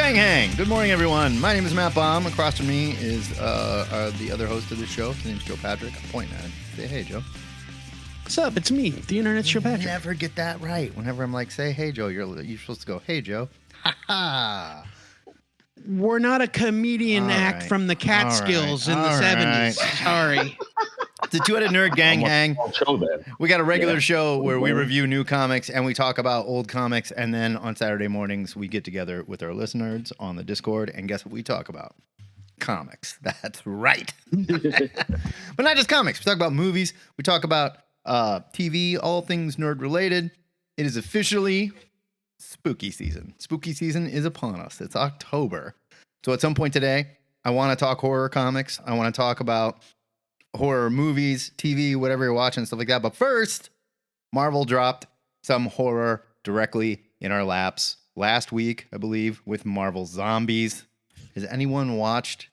Gang Hang. Good morning, everyone. My name is Matt Baum. Across from me is the other host of the show. His name's Joe Patrick. I'm pointing at him. Say hey, Joe. What's up? It's me, the internet's Joe Patrick. Never get that right. Whenever I'm like, say hey, Joe, you're supposed to go, hey, Joe. Ha ha. We're not a comedian act from the Catskills in the 70s. Sorry. It's a two-headed nerd gang hang. We got a regular show where we review new comics and we talk about old comics, and then on Saturday mornings we get together with our listeners on the Discord, and guess what we talk about? Comics. That's right. But not just comics. We talk about movies. We talk about TV, all things nerd related. It is officially spooky season. Spooky season is upon us. It's October. So at some point today, I want to talk horror comics. I want to talk about horror movies, TV, whatever you're watching, stuff like that. But first, Marvel dropped some horror directly in our laps last week, I believe, with Marvel Zombies. Has anyone watched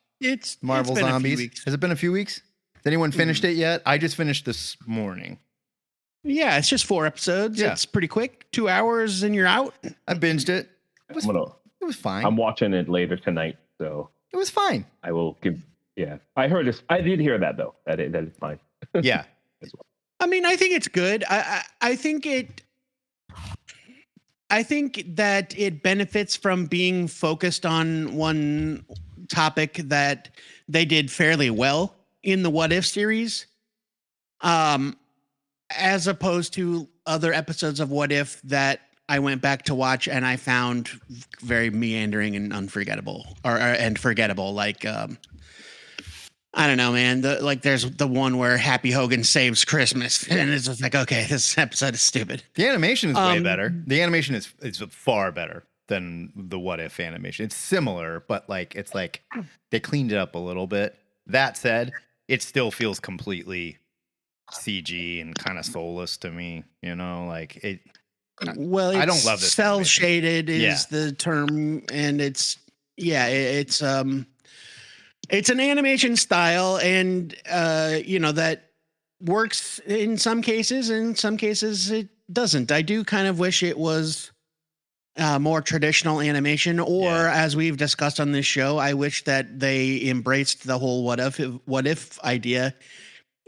Marvel Zombies? Has it been a few weeks? Has anyone finished it yet? I just finished this morning. Yeah, it's just 4 episodes. Yeah. It's pretty quick. 2 hours and you're out. I binged it. It was fine. I'm watching it later tonight, so it was fine. I will give. Yeah, I heard this. I did hear that though. That is fine. Yeah. I mean, I think it's good. I think that it benefits from being focused on one topic that they did fairly well in the What If series. As opposed to other episodes of What If that I went back to watch and I found very meandering and unforgettable and forgettable. Like, I don't know, man. There's the one where Happy Hogan saves Christmas, and it's just like, okay, this episode is stupid. The animation is way better. The animation is far better than the What If animation. It's similar, but it's like they cleaned it up a little bit. That said, it still feels completely CG and kind of soulless to me. You know, Well, I don't love this. Cell shaded is the term, and it's an animation style, and that works in some cases, and in some cases it doesn't. I do kind of wish it was more traditional animation, or as we've discussed on this show, I wish that they embraced the whole what if idea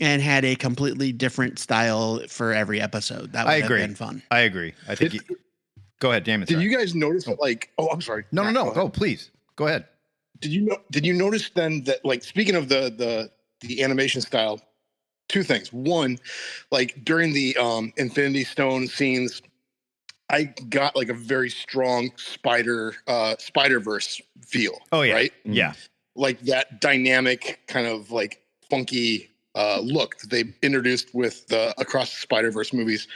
and had a completely different style for every episode. That would have been fun. I agree. I think. Go ahead, Damon. Did you guys notice I'm sorry. No. Go, please. Go ahead. Did you notice then that speaking of the animation style, 2 things. One, during the Infinity Stone scenes, I got a very strong Spider-Verse feel. Oh yeah. Right? Yeah. That dynamic kind of funky look that they introduced with the Across the Spider-Verse movies.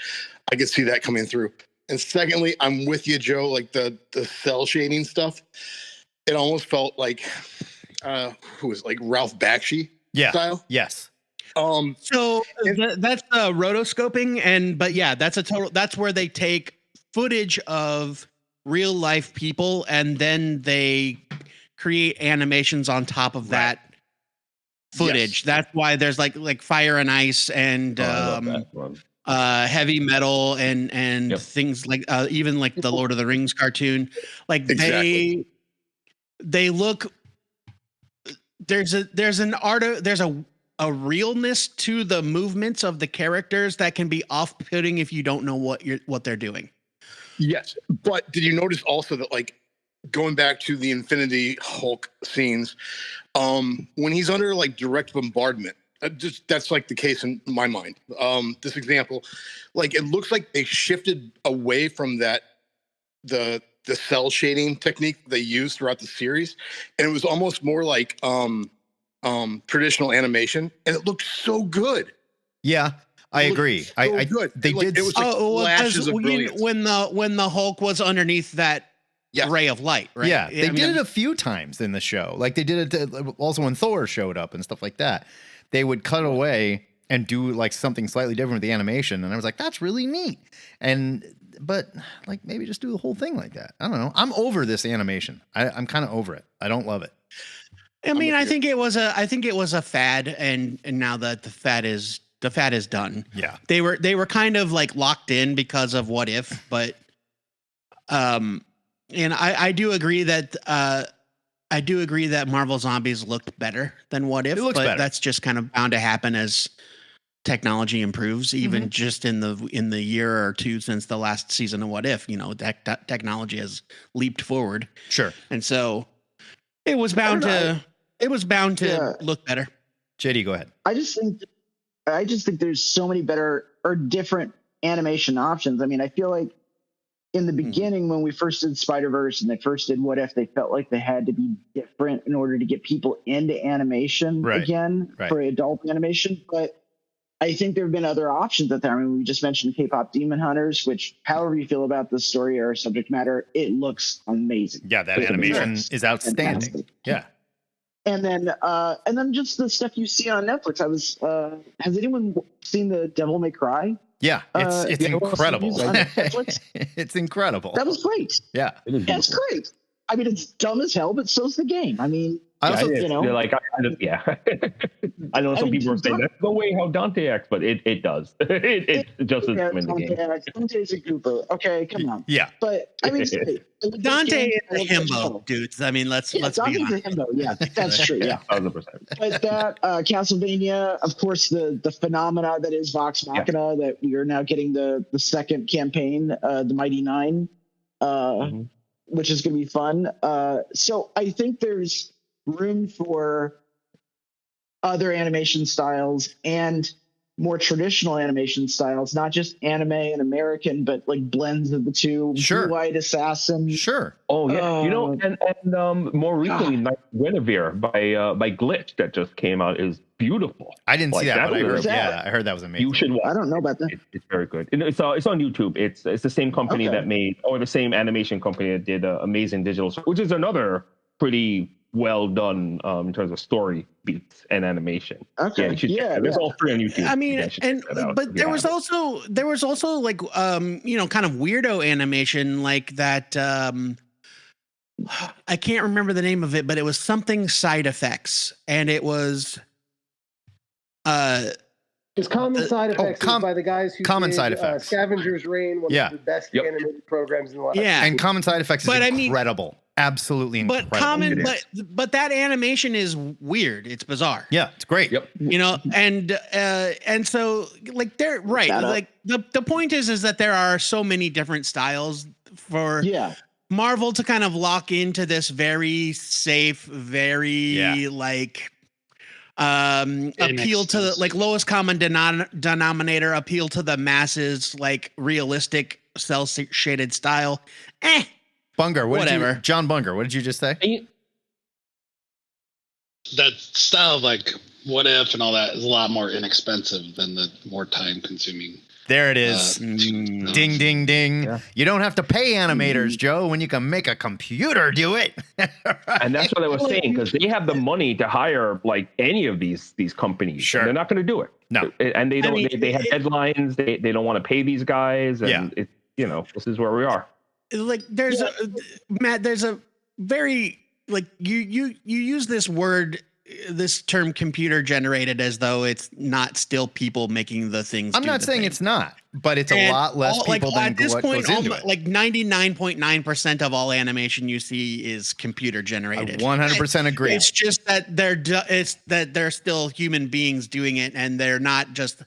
I could see that coming through. And secondly, I'm with you, Joe, the cell shading stuff. It almost felt who was Ralph Bakshi style. Yes. So that's rotoscoping, that's where they take footage of real life people and then they create animations on top of that footage. Yes. That's why there's like Fire and Ice and heavy metal and things even the Lord of the Rings cartoon. Exactly. They look. There's a realness to the movements of the characters that can be off-putting if you don't know what they're doing. Yes, but did you notice also that going back to the Infinity Hulk scenes, when he's under direct bombardment, that's the case in my mind. This example, it looks like they shifted away from the cell shading technique they used throughout the series, and it was almost more traditional animation, and it looked so good. Yeah, I agree. So good. They did. It was flashes of brilliance. When the Hulk was underneath that ray of light, right? Yeah, they did it a few times in the show. They did it also when Thor showed up and stuff like that. They would cut away and do something slightly different with the animation, and I was like, that's really neat. But maybe just do the whole thing like that. I don't know. I'm over this animation. I'm kind of over it. I don't love it. I mean, I think it was a fad, and now that the fad is done. Yeah, they were kind of locked in because of What If, but And I do agree that Marvel Zombies looked better than What If, but better. That's just kind of bound to happen as technology improves, even just in the year or two since the last season of What If. Technology has leaped forward. Sure. And so it was bound to look better. JD, go ahead. I just think there's so many better or different animation options. I mean, I feel like in the beginning, when we first did Spider-Verse and they first did What If, they felt like they had to be different in order to get people into animation again for adult animation. But I think there have been other options out there. I mean, we just mentioned K-pop Demon Hunters, which, however you feel about the story or subject matter, it looks amazing. Yeah, that animation is outstanding. Fantastic. Yeah. And then just the stuff you see on Netflix. Has anyone seen the Devil May Cry? Yeah, it's incredible. It's incredible. That was great. Yeah, it's great. I mean, it's dumb as hell, but so's the game. I mean, I know some people are saying that's no way how Dante acts, but it does. It just is in the game. Dante's a goober. Okay, come on. Yeah, but I mean, Dante is a himbo, dudes. I mean, let's be honest. Dante's a himbo. Yeah, that's true. Yeah, 100%. But that Castlevania, of course, the phenomena that is Vox Machina, that we are now getting the second campaign, the Mighty Nine, which is going to be fun. So I think there's room for other animation styles and more traditional animation styles, not just anime and American, but like blends of the two. Sure. Blue-Eyed Assassin. Sure. Oh yeah. And more recently, Night Guinevere by Glitch that just came out is beautiful. I didn't see that, but I heard that was amazing. You should watch. I don't know about that. It's very good. It's on YouTube. It's the same company that made, or the same animation company that did Amazing Digital, which is another pretty well done in terms of story beats and animation. Okay. Yeah, there's all three on YouTube. I mean, but there was also like kind of weirdo animation like that. I can't remember the name of it, but it was something Side Effects, and it was It's Common Side Effects by the guys who Common did, Side Effects. Scavenger's Reign, one of the best animated programs in the last. Yeah, and Common Side Effects is incredible. Absolutely incredible. But that animation is weird. It's bizarre. Yeah, it's great. Yep. And so like they're right. Like the point is that there are so many different styles for Marvel to kind of lock into this very safe, very appeal to like lowest common denominator, appeal to the masses, like realistic cell shaded style. Bunger, whatever. John Bunger, what did you just say? That style of like What If and all that is a lot more inexpensive than the more time consuming. There it is. Ding, ding, ding. Yeah. You don't have to pay animators, Joe, when you can make a computer do it. And that's what I was saying, because they have the money to hire like any of these companies. Sure. They're not going to do it. No. And they don't. They have deadlines. They don't want to pay these guys. And this is where we are. Like there's Matt, there's a very like you use this term computer generated as though it's not still people making the things. I'm not saying it's not, but it's a lot less people than what goes into it. Like 99.9% of all animation you see is computer generated. I 100% agree. It's just that they're still human beings doing it, and they're not just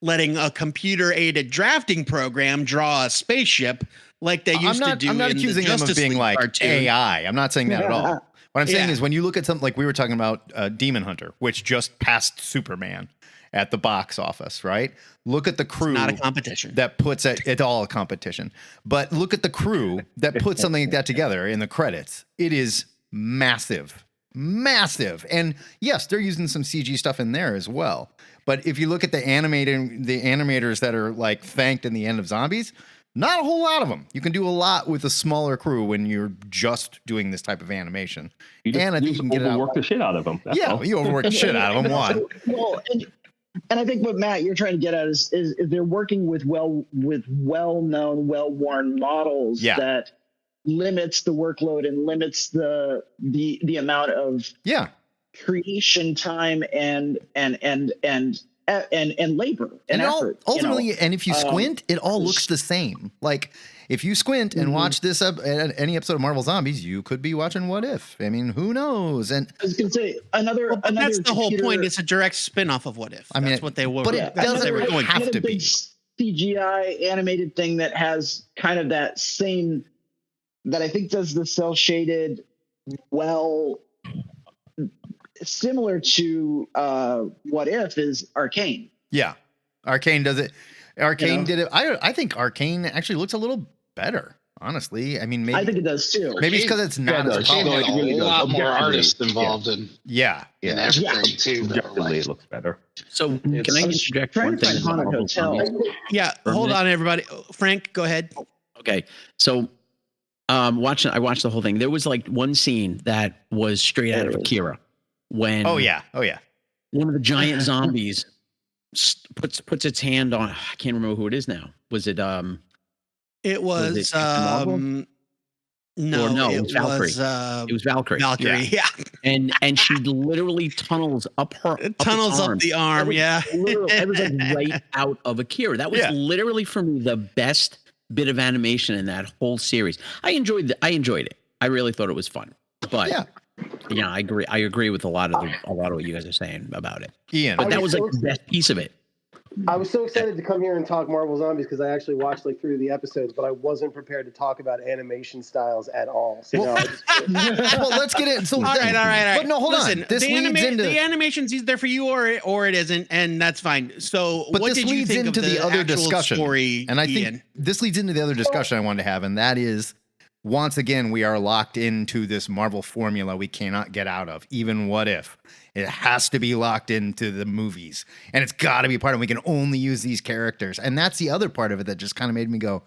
letting a computer aided drafting program draw a spaceship like they used to do. I'm not accusing them of being like cartoon. AI. I'm not saying that at all. What I'm saying is when you look at something like we were talking about Demon Hunter, which just passed Superman at the box office, right? Look at the crew. It's not a competition. That puts it all a competition. But look at the crew that put something like that together in the credits. It is massive. Massive. And yes, they're using some CG stuff in there as well. But if you look at the animators that are like thanked in the end of Zombies, not a whole lot of them. You can do a lot with a smaller crew when you're just doing this type of animation. You can get overwork the shit out of them. You overwork the shit out of them. Well, and I think what Matt you're trying to get at is they're working with well-known, well-worn models that limits the workload and limits the amount of creation time and labor and effort. Ultimately, and if you squint, it all looks the same. Like if you squint and watch this any episode of Marvel Zombies, you could be watching What If. I mean, who knows? And I was going to say another. That's the whole point. It's a direct spin-off of What If. That's what they were. But it doesn't have to be. CGI animated thing that has kind of that same, that I think does the cell shaded well, similar to What If, is Arcane. Yeah, Arcane does it. Arcane did it. I think Arcane actually looks a little better. Honestly, I mean, maybe I think it does too. Maybe it's because it's not as polished. A lot more artists involved in everything too. Definitely, it looks better. So, can I interject one thing? Yeah, hold on, everybody. Frank, go ahead. Okay, so I watched the whole thing. There was like one scene that was straight out of Akira when one of the giant zombies puts its hand on. I can't remember who it is now. Was it It was no, it was Valkyrie. It was Valkyrie. Valkyrie, yeah. And she literally tunnels up up the arm. It was like right out of Akira. That was literally for me the best bit of animation in that whole series. I enjoyed it. I really thought it was fun. But yeah, I agree. I agree with a lot of what you guys are saying about it. Ian, but that was like the best piece of it. I was so excited to come here and talk Marvel Zombies because I actually watched like 3 of the episodes, but I wasn't prepared to talk about animation styles at all. So well, let's get in. So, all right. But no, hold on. This leads into the animation's either for you or it isn't, and that's fine. So, but what did you think into of the other discussion? Story, and I think Ian? this leads into the other discussion I wanted to have, and that is, once again, we are locked into this Marvel formula we cannot get out of. Even What If. It has to be locked into the movies, and it's got to be part of it. We can only use these characters, and that's the other part of it that just kind of made me go,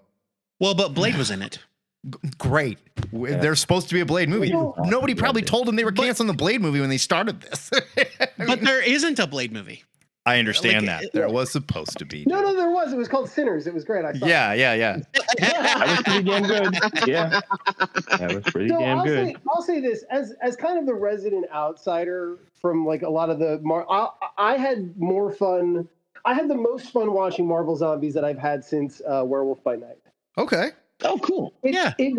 well, but Blade was in it. Great. There's supposed to be a Blade movie. Nobody probably told them they were canceling the Blade movie when they started this. But there isn't a Blade movie. I understand that. There was supposed to be. No, there was. It was called Sinners. It was great. I thought. Yeah. That was pretty damn good. Yeah. That was pretty damn good. I'll say this as kind of the resident outsider from like a lot of the I had more fun. I had the most fun watching Marvel Zombies that I've had since Werewolf by Night. Okay. Oh, cool. It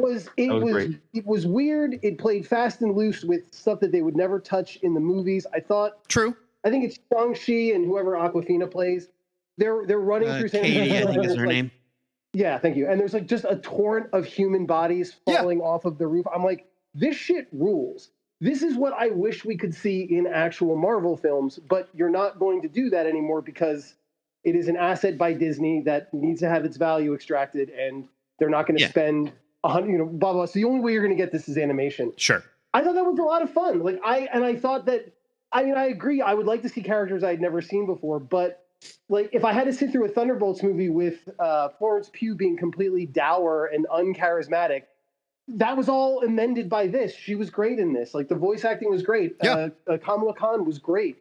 was weird. It played fast and loose with stuff that they would never touch in the movies. I thought. True. I think it's Shang-Chi and whoever Awkwafina plays. They're running through Katie, I think is her name. Yeah, thank you. And there's like just a torrent of human bodies falling off of the roof. I'm like, this shit rules. This is what I wish we could see in actual Marvel films, but you're not going to do that anymore because it is an asset by Disney that needs to have its value extracted, and they're not going to spend $100, blah, blah. So the only way you're going to get this is animation. Sure. I thought that was a lot of fun. I thought that. I mean, I agree. I would like to see characters I'd never seen before, but like if I had to sit through a Thunderbolts movie with Florence Pugh being completely dour and uncharismatic, that was all amended by this. She was great in this. Like the voice acting was great. Yeah. Kamala Khan was great.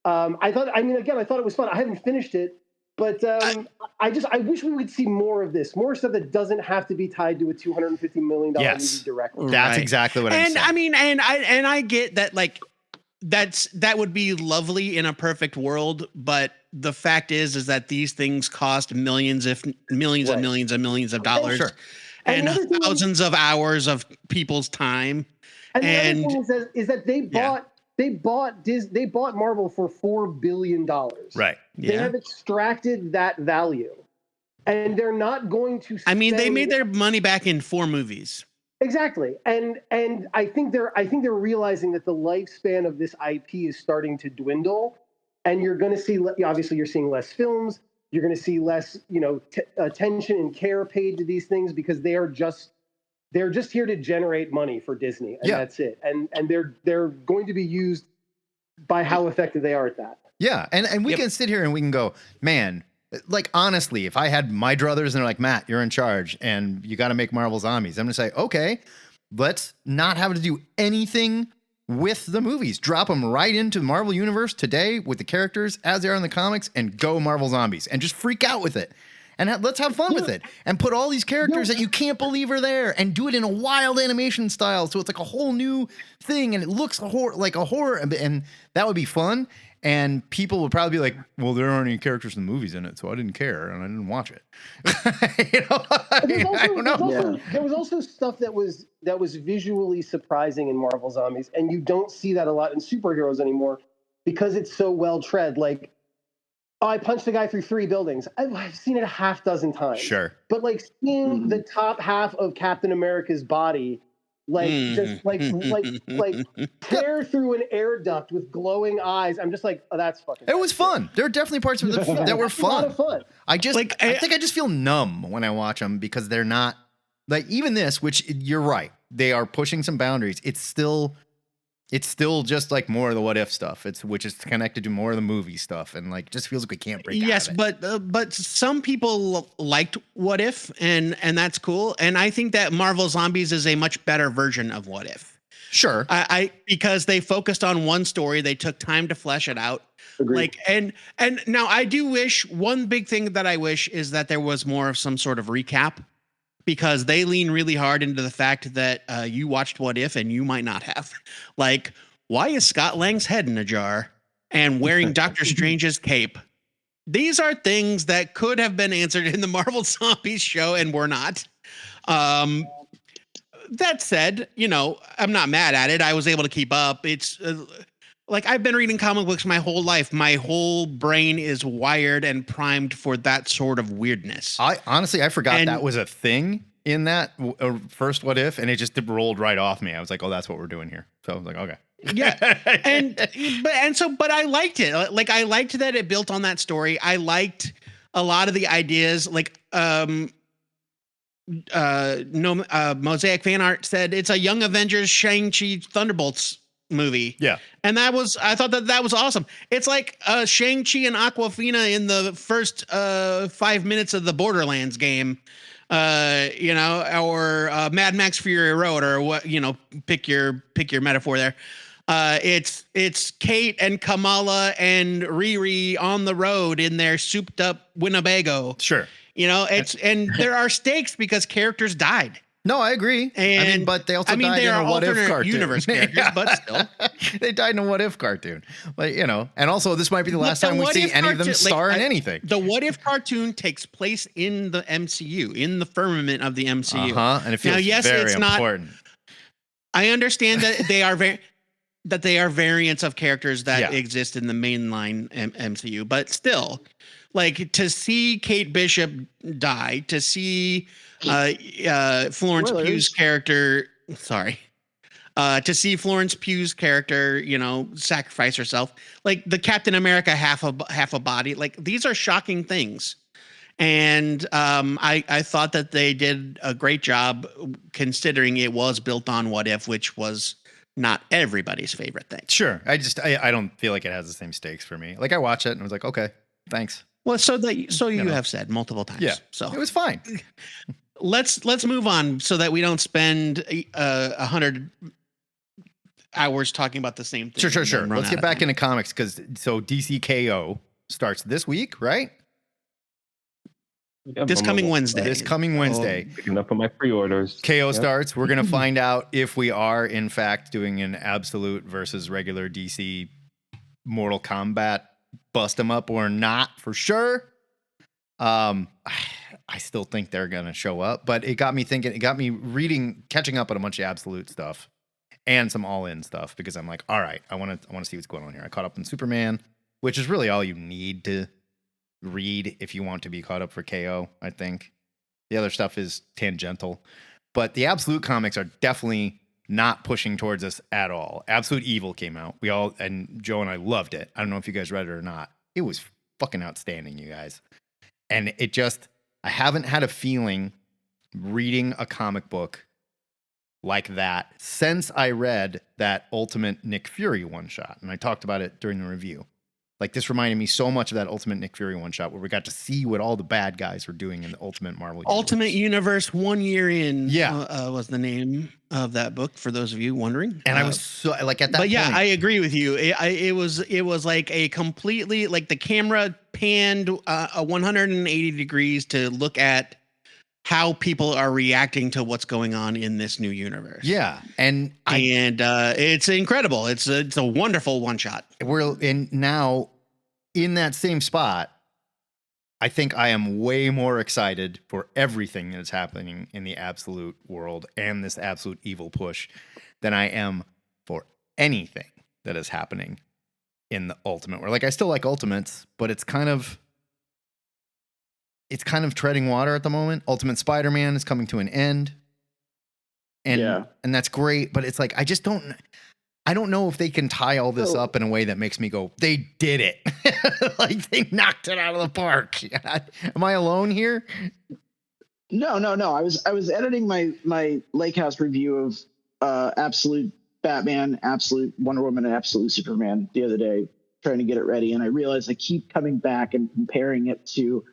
I thought it was fun. I haven't finished it, but I wish we would see more of this, more stuff that doesn't have to be tied to a $250 million movie directly. That's exactly what I'm saying. And I mean, and I get that, like, that would be lovely in a perfect world, but the fact is that these things cost millions and millions of dollars, sure. and thousands of hours of people's time. And the other thing is that they bought Marvel for $4 billion. Right. They have extracted that value, and they're not going to. I mean, they made their money back in 4 movies. Exactly, and I think they're realizing that the lifespan of this IP is starting to dwindle, and you're going to see obviously you're seeing less films, you're going to see less attention and care paid to these things because they're just here to generate money for Disney, and that's it, and they're going to be used by how effective they are at that. Yeah, and we can sit here and we can go, man. Like, honestly, if I had my druthers and they're like, Matt, you're in charge and you got to make Marvel Zombies, I'm going to say, okay, let's not have to do anything with the movies. Drop them right into the Marvel Universe today with the characters as they are in the comics and go Marvel Zombies and just freak out with it. And let's have fun with it and put all these characters that you can't believe are there and do it in a wild animation style. So it's like a whole new thing and it looks like a horror and that would be fun. And people would probably be like, well, there aren't any characters in the movies in it, so I didn't care and I didn't watch it. I don't know. There was also stuff that was visually surprising in Marvel Zombies, and you don't see that a lot in superheroes anymore because it's so well tread. Like, I punched a guy through 3 buildings. I've seen it a half dozen times. Sure. But like seeing the top half of Captain America's body, just tear through an air duct with glowing eyes. I'm just like, oh, that's fucking. It was fun. There are definitely parts of it that were fun. A lot of fun. I think I just feel numb when I watch them because they're not like even this, which you're right. They are pushing some boundaries. It's still just like more of the what if stuff. Which is connected to more of the movie stuff, and like just feels like we can't break. Yes, out of it. but some people liked What If, and that's cool. And I think that Marvel Zombies is a much better version of What If. Sure, because they focused on one story, they took time to flesh it out. Agreed. Like and now I do wish one big thing that I wish is that there was more of some sort of recap. Because they lean really hard into the fact that you watched What If and you might not have. Like, why is Scott Lang's head in a jar and wearing Doctor Strange's cape? These are things that could have been answered in the Marvel Zombies show and were not. That said, I'm not mad at it. I was able to keep up. It's like I've been reading comic books my whole life. My whole brain is wired and primed for that sort of weirdness. I forgot that was a thing in that first What If, and it just rolled right off me. I was like, oh, that's what we're doing here. So I was like, okay. Yeah. But I liked it. Like I liked that it built on that story. I liked a lot of the ideas. Like Mosaic Fan Art said it's a Young Avengers Shang-Chi Thunderbolts movie. Yeah. And I thought that was awesome. It's like Shang-Chi and Aquafina in the first 5 minutes of the Borderlands game. Or Mad Max Fury Road, or what, pick your metaphor there. It's Kate and Kamala and Riri on the road in their souped up Winnebago. Sure. And there are stakes because characters died. No, I agree. But they also died in a What If cartoon. Universe characters, but still, they died in a What If cartoon. Like and also this might be the last time we see any of them star in anything. The What If cartoon takes place in the MCU, in the firmament of the MCU. And it feels very important. I understand that they are variants of characters that exist in the mainline MCU, but still, like to see Kate Bishop die, to see Florence Pugh's character. To see Florence Pugh's character, sacrifice herself, like the Captain America half a body. Like these are shocking things, and I thought that they did a great job considering it was built on What If, which was not everybody's favorite thing. Sure, I don't feel like it has the same stakes for me. Like I watched it and I was like, okay, thanks. Well, you have said multiple times. Yeah, so it was fine. Let's move on so that we don't spend 100 hours talking about the same thing. Sure. Let's get back into comics because DC KO starts this week, right? This coming Wednesday. Picking up on my pre-orders. KO starts. We're going to find out if we are, in fact, doing an absolute versus regular DC Mortal Kombat bust them up or not for sure. I still think they're going to show up, but it got me thinking, it got me catching up on a bunch of absolute stuff and some all-in stuff because I'm like, all right, I want to see what's going on here. I caught up on Superman, which is really all you need to read if you want to be caught up for KO, I think. The other stuff is tangential, but the absolute comics are definitely not pushing towards us at all. Absolute Evil came out. And Joe and I loved it. I don't know if you guys read it or not. It was fucking outstanding, you guys. And I haven't had a feeling reading a comic book like that since I read that Ultimate Nick Fury one-shot. And I talked about it during the review. Like, this reminded me so much of that Ultimate Nick Fury one-shot where we got to see what all the bad guys were doing in the Ultimate Marvel Universe. Ultimate Universe 1 Year In was the name of that book, for those of you wondering. And I was so, like, at that point. But yeah, I agree with you. It was like a completely, like the camera panned 180 degrees to look at how people are reacting to what's going on in this new universe. Yeah, and it's incredible. It's a wonderful one shot. We're now in that same spot. I think I am way more excited for everything that's happening in the absolute world and this absolute evil push than I am for anything that is happening in the ultimate world. Like, I still like ultimates, but it's kind of treading water at the moment. Ultimate Spider-Man is coming to an end. And that's great, but it's like I don't know if they can tie all this up in a way that makes me go, they did it. Like, they knocked it out of the park. Am I alone here? No. I was editing my Lake House review of Absolute Batman, Absolute Wonder Woman, and Absolute Superman the other day, trying to get it ready, and I realized I keep coming back and comparing it to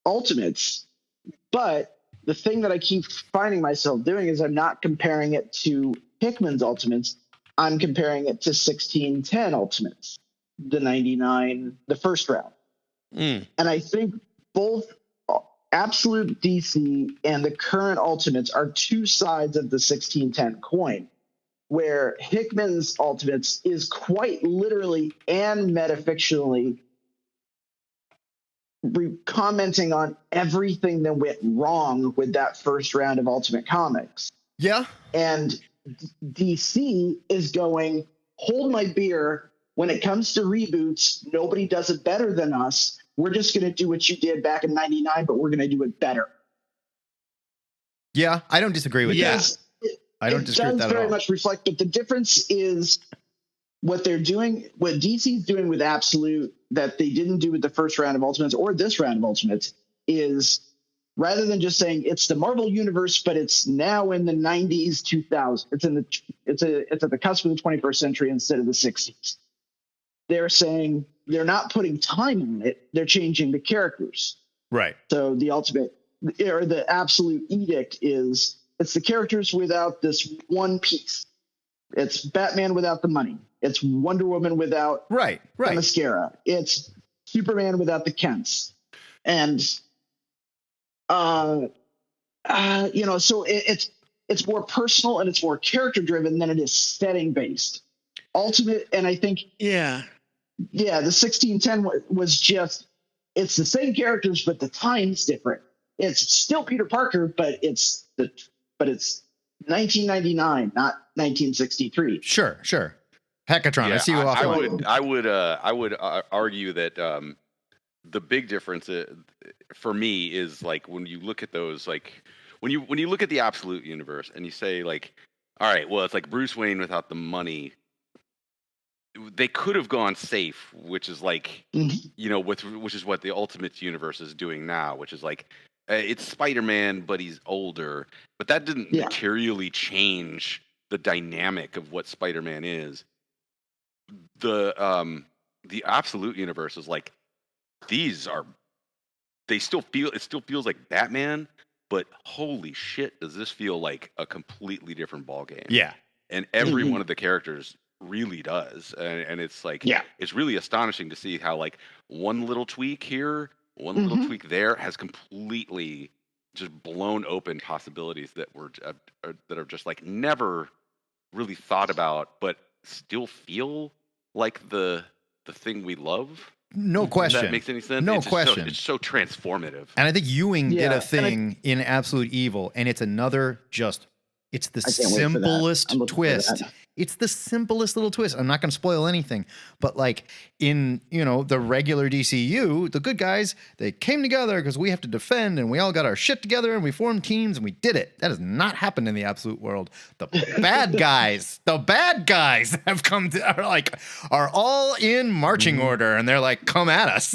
Ultimates, but the thing that I keep finding myself doing is I'm not comparing it to Hickman's Ultimates. I'm comparing it to 1610 Ultimates, the 99, the first round. And I think both Absolute DC and the current Ultimates are two sides of the 1610 coin, where Hickman's Ultimates is quite literally and metafictionally commenting on everything that went wrong with that first round of Ultimate Comics. Yeah. And DC is going, hold my beer. When it comes to reboots, nobody does it better than us. We're just going to do what you did back in 99, but we're going to do it better. Yeah, I don't disagree with that. I don't disagree with that at all. It does very much reflect, but the difference is what they're doing, what DC's doing with Absolute that they didn't do with the first round of Ultimates or this round of Ultimates is, rather than just saying it's the Marvel universe, but it's now in the 90s, 2000s. It's at the cusp of the 21st century instead of the 60s. They're saying they're not putting time on it. They're changing the characters. Right. So the ultimate or the absolute edict is it's the characters without this one piece. It's Batman without the money. It's Wonder Woman without the mascara. It's Superman without the Kents. And so it's more personal and it's more character driven than it is setting based. Ultimate, and I think the 1610 was just, it's the same characters, but the time's different. It's still Peter Parker, but it's 1999, not 1963. Sure. Heckatron, I see you off. I would argue that the big difference for me is, like, when you look at those, like when you look at the Absolute universe and you say, like, all right, well, it's like Bruce Wayne without the money. They could have gone safe, which is like, which is what the Ultimate universe is doing now, which is like, it's Spider-Man, but he's older. But that didn't materially change the dynamic of what Spider-Man is. The Absolute universe is like, it still feels like Batman, but holy shit, does this feel like a completely different ballgame? Yeah. And every one of the characters really does. And it's like, it's really astonishing to see how, like, one little tweak here, one little tweak there has completely just blown open possibilities that are just like never really thought about, but still feel like the thing we love. No question. If that makes any sense? No question. It's so transformative. And I think Ewing did a thing in Absolute Evil, and it's another it's the simplest twist. It's the simplest little twist. I'm not going to spoil anything, but like in, the regular DCU, the good guys, they came together because we have to defend and we all got our shit together and we formed teams and we did it. That has not happened in the Absolute world. The bad guys, are all in marching order and they're like, come at us.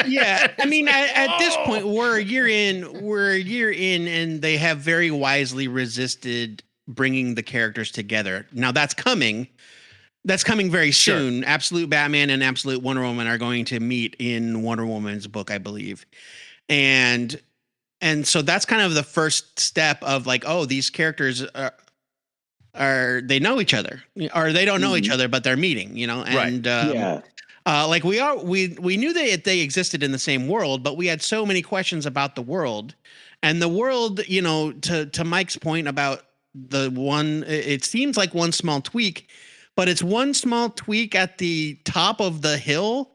Yeah. I mean, at this point, we're a year in and they have very wisely resisted bringing the characters together. Now that's coming very soon. Sure. Absolute Batman and Absolute Wonder Woman are going to meet in Wonder Woman's book, I believe. And so that's kind of the first step of like, oh, these characters are they know each other, or they don't know each other, but they're meeting, and like we knew that they existed in the same world, but we had so many questions about the world. And the world, to Mike's point about the one, it seems like one small tweak, but it's one small tweak at the top of the hill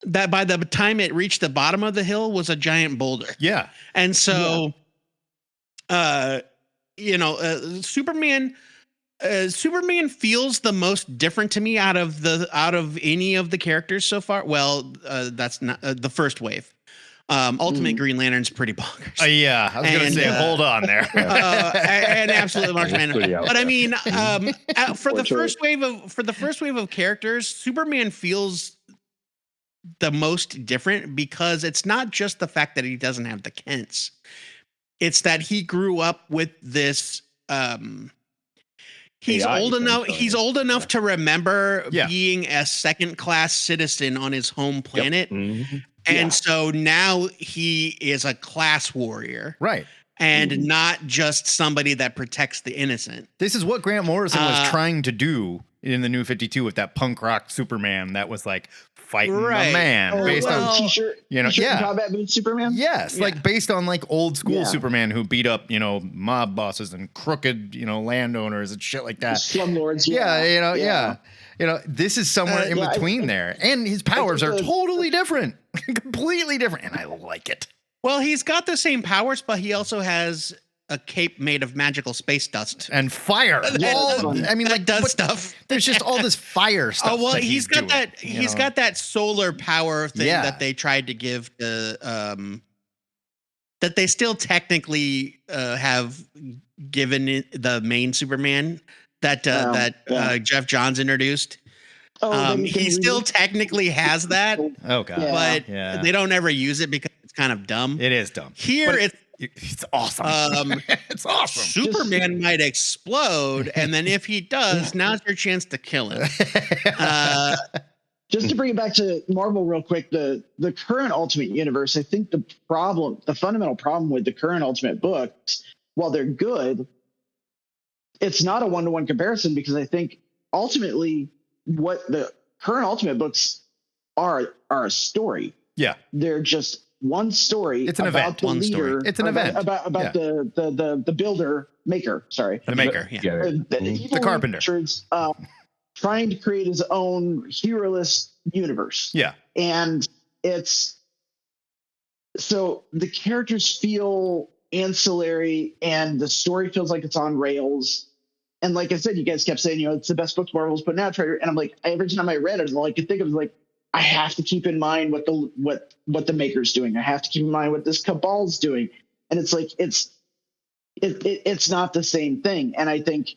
that by the time it reached the bottom of the hill was a giant boulder. Yeah. And so, Superman feels the most different to me out of any of the characters so far. Well, that's not the first wave. Ultimate Green Lantern's pretty bonkers. Yeah, I was going to say, hold on there. And absolutely Martian Manhunter. But I mean, for the first wave of characters, Superman feels the most different because it's not just the fact that he doesn't have the Kents. It's that he grew up with this. He's old enough to remember being a second-class citizen on his home planet. Yep. Mm-hmm. And so now he is a class warrior. Right. And not just somebody that protects the innocent. This is what Grant Morrison was trying to do in the New 52 with that punk rock Superman that was like fighting a man based on t-shirt, combat boots Superman. Yes, like based on like old school Superman who beat up mob bosses and crooked landowners and shit like that. Slumlords. This is somewhere in between there, and his powers are totally different, completely different, and I like it. Well, he's got the same powers, but he also has a cape made of magical space dust and fire. Does stuff. There's just all this fire stuff. Oh well, he's got that. He's got that solar power thing that they tried to give to. That they still technically have given the main Superman that Jeff Johns introduced. He still technically has that. Oh god! But they don't ever use it because it's kind of dumb. It is dumb. Here it's awesome. It's awesome. Superman might explode, and then if he does, now's your chance to kill him. Just to bring it back to Marvel real quick, the current Ultimate Universe, I think the fundamental problem with the current Ultimate books, while they're good, it's not a one-to-one comparison because I think ultimately what the current Ultimate books are a story. Yeah. They're just one story. It's an about event. The leader, it's an event about the builder maker. Sorry, the maker. The carpenter. Richards, trying to create his own hero-less universe. Yeah, and it's so the characters feel ancillary, and the story feels like it's on rails. And like I said, you guys kept saying, it's the best book Marvel's putting out. And I'm like, every time I read it, all I could think of was like, I have to keep in mind what the maker's doing. I have to keep in mind what this cabal's doing. And it's like, it's not the same thing. And I think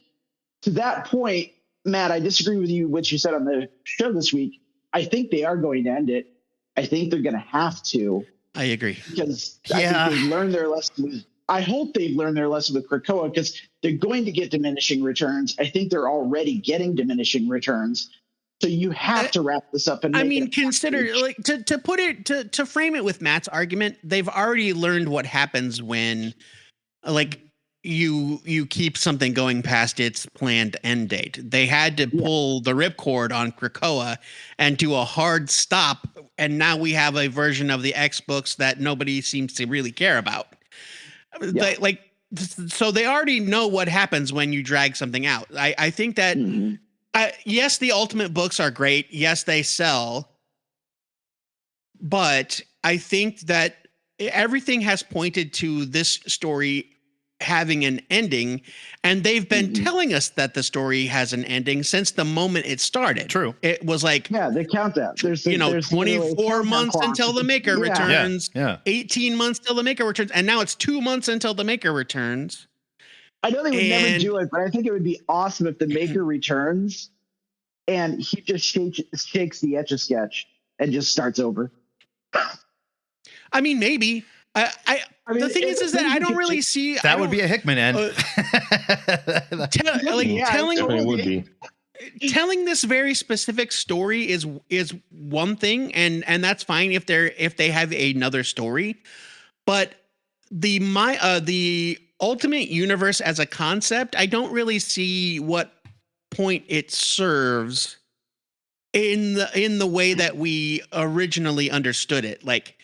to that point, Matt, I disagree with you, what you said on the show this week. I think they are going to end it. I think they're going to have to. I agree. Because I think they've learned their lesson. I hope they've learned their lesson with Krakoa because they're going to get diminishing returns. I think they're already getting diminishing returns. So you have to wrap this up. And consider like to put it to frame it with Matt's argument. They've already learned what happens when, like, you keep something going past its planned end date. They had to pull the ripcord on Krakoa and do a hard stop, and now we have a version of the X books that nobody seems to really care about. So they already know what happens when you drag something out. I think that. Mm-hmm. Yes, the Ultimate books are great. Yes, they sell. But I think that everything has pointed to this story having an ending, and they've been telling us that the story has an ending since the moment it started. True. It was like, they count that. There's 24 months until the Maker returns, 18 months till the Maker returns, and now it's 2 months until the Maker returns. I know they would never do it, but I think it would be awesome if the Maker returns and he just shakes the Etch-a-Sketch and just starts over. I mean, maybe. The thing is that I don't really see that would be a Hickman end. Telling this very specific story is one thing, and that's fine if they have another story, but the Ultimate Universe as a concept, I don't really see what point it serves in the way that we originally understood it. Like,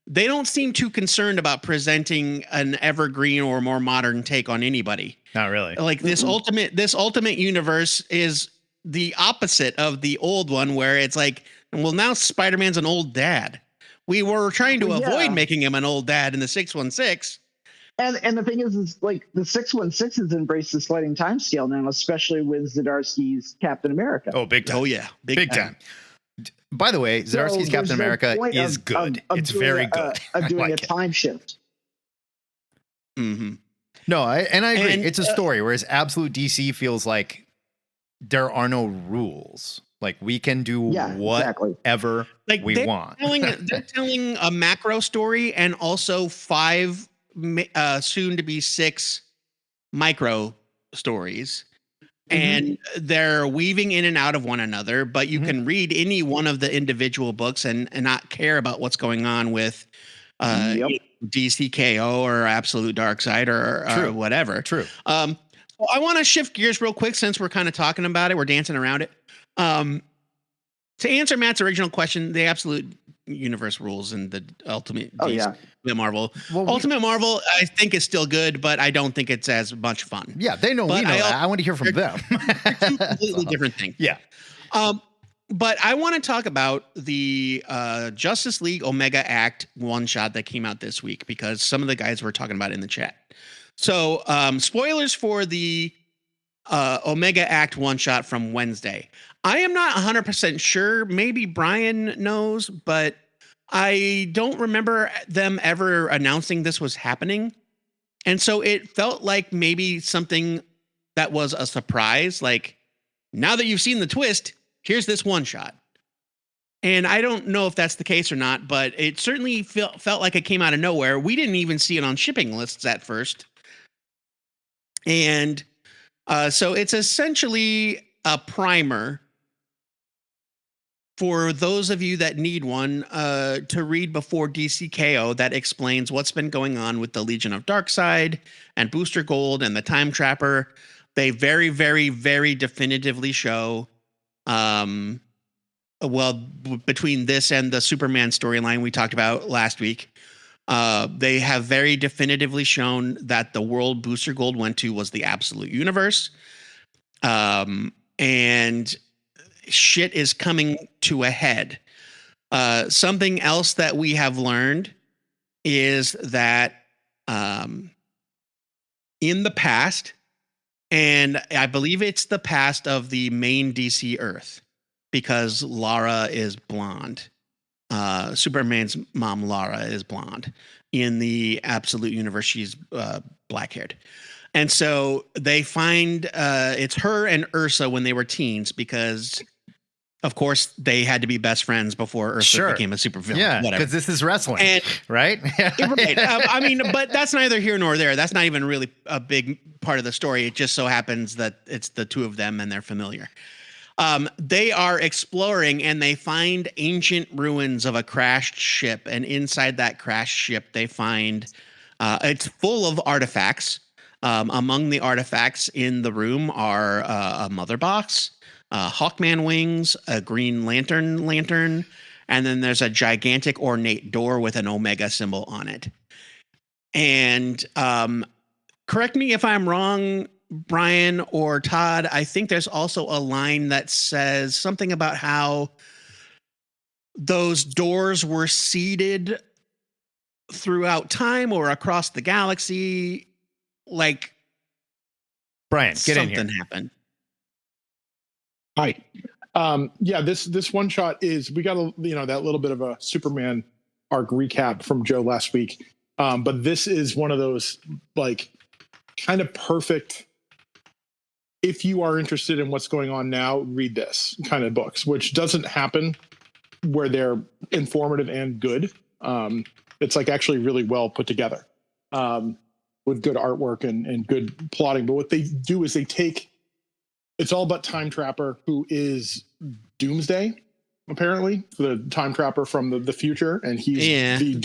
they don't seem too concerned about presenting an evergreen or more modern take on anybody. Not really. Like this ultimate universe is the opposite of the old one, where it's like, well, now Spider-Man's an old dad. We were trying to avoid making him an old dad in the 616. And the thing is like the 616 has embraced the sliding time scale now, especially with Zdarsky's Captain America. Oh, big time. Oh yeah, big time. By the way, Zdarsky's Captain America is good. It's very good. Of doing a time shift. Mm-hmm. No, I agree. It's a story, whereas Absolute DC feels like there are no rules. Like we can do whatever we want. They're telling a macro story and also 5, soon to be 6 micro stories. And they're weaving in and out of one another, but you can read any one of the individual books and not care about what's going on with DCKO or Absolute Darkseid or whatever. True. Well, I want to shift gears real quick since we're kind of talking about it. We're dancing around it. To answer Matt's original question, the Absolute Universe rules and the Ultimate Marvel. Well, Ultimate Marvel, I think, is still good, but I don't think it's as much fun. Yeah, they know. We know that. I want to hear from them. Two completely different things. Yeah. But I want to talk about the Justice League Omega Act one-shot that came out this week, because some of the guys were talking about it in the chat. So spoilers for the Omega Act one-shot from Wednesday. I am not 100% sure. Maybe Brian knows, but I don't remember them ever announcing this was happening. And so it felt like maybe something that was a surprise. Like, now that you've seen the twist, here's this one shot. And I don't know if that's the case or not, but it certainly felt like it came out of nowhere. We didn't even see it on shipping lists at first. And so it's essentially a primer for those of you that need one to read before DCKO that explains what's been going on with the Legion of Darkseid and Booster Gold and the Time Trapper. They very, very, very definitively show, between this and the Superman storyline we talked about last week, they have very definitively shown that the world Booster Gold went to was the Absolute Universe. And shit is coming to a head. Something else that we have learned is that in the past, and I believe it's the past of the main DC Earth, because Lara is blonde. Superman's mom, Lara, is blonde. In the Absolute Universe, she's black-haired. And so they find it's her and Ursa when they were teens, because, of course, they had to be best friends before Ursa became a supervillain. Yeah, because this is wrestling, right? Right. I mean, but that's neither here nor there. That's not even really a big part of the story. It just so happens that it's the two of them and they're familiar. They are exploring and they find ancient ruins of a crashed ship. And inside that crashed ship, they find it's full of artifacts. Among the artifacts in the room are a mother box, Hawkman wings, a Green Lantern, and then there's a gigantic ornate door with an Omega symbol on it. And correct me if I'm wrong, Brian or Todd, I think there's also a line that says something about how those doors were seeded throughout time or across the galaxy. Like, Brian, get in here. Something happened. Hi. This one shot is, we got that little bit of a Superman arc recap from Joe last week. But this is one of those like kind of perfect, if you are interested in what's going on now, read this kind of books, which doesn't happen where they're informative and good. It's like actually really well put together. With good artwork and good plotting. But what they do is it's all about Time Trapper, who is Doomsday, apparently, the Time Trapper from the future. And he's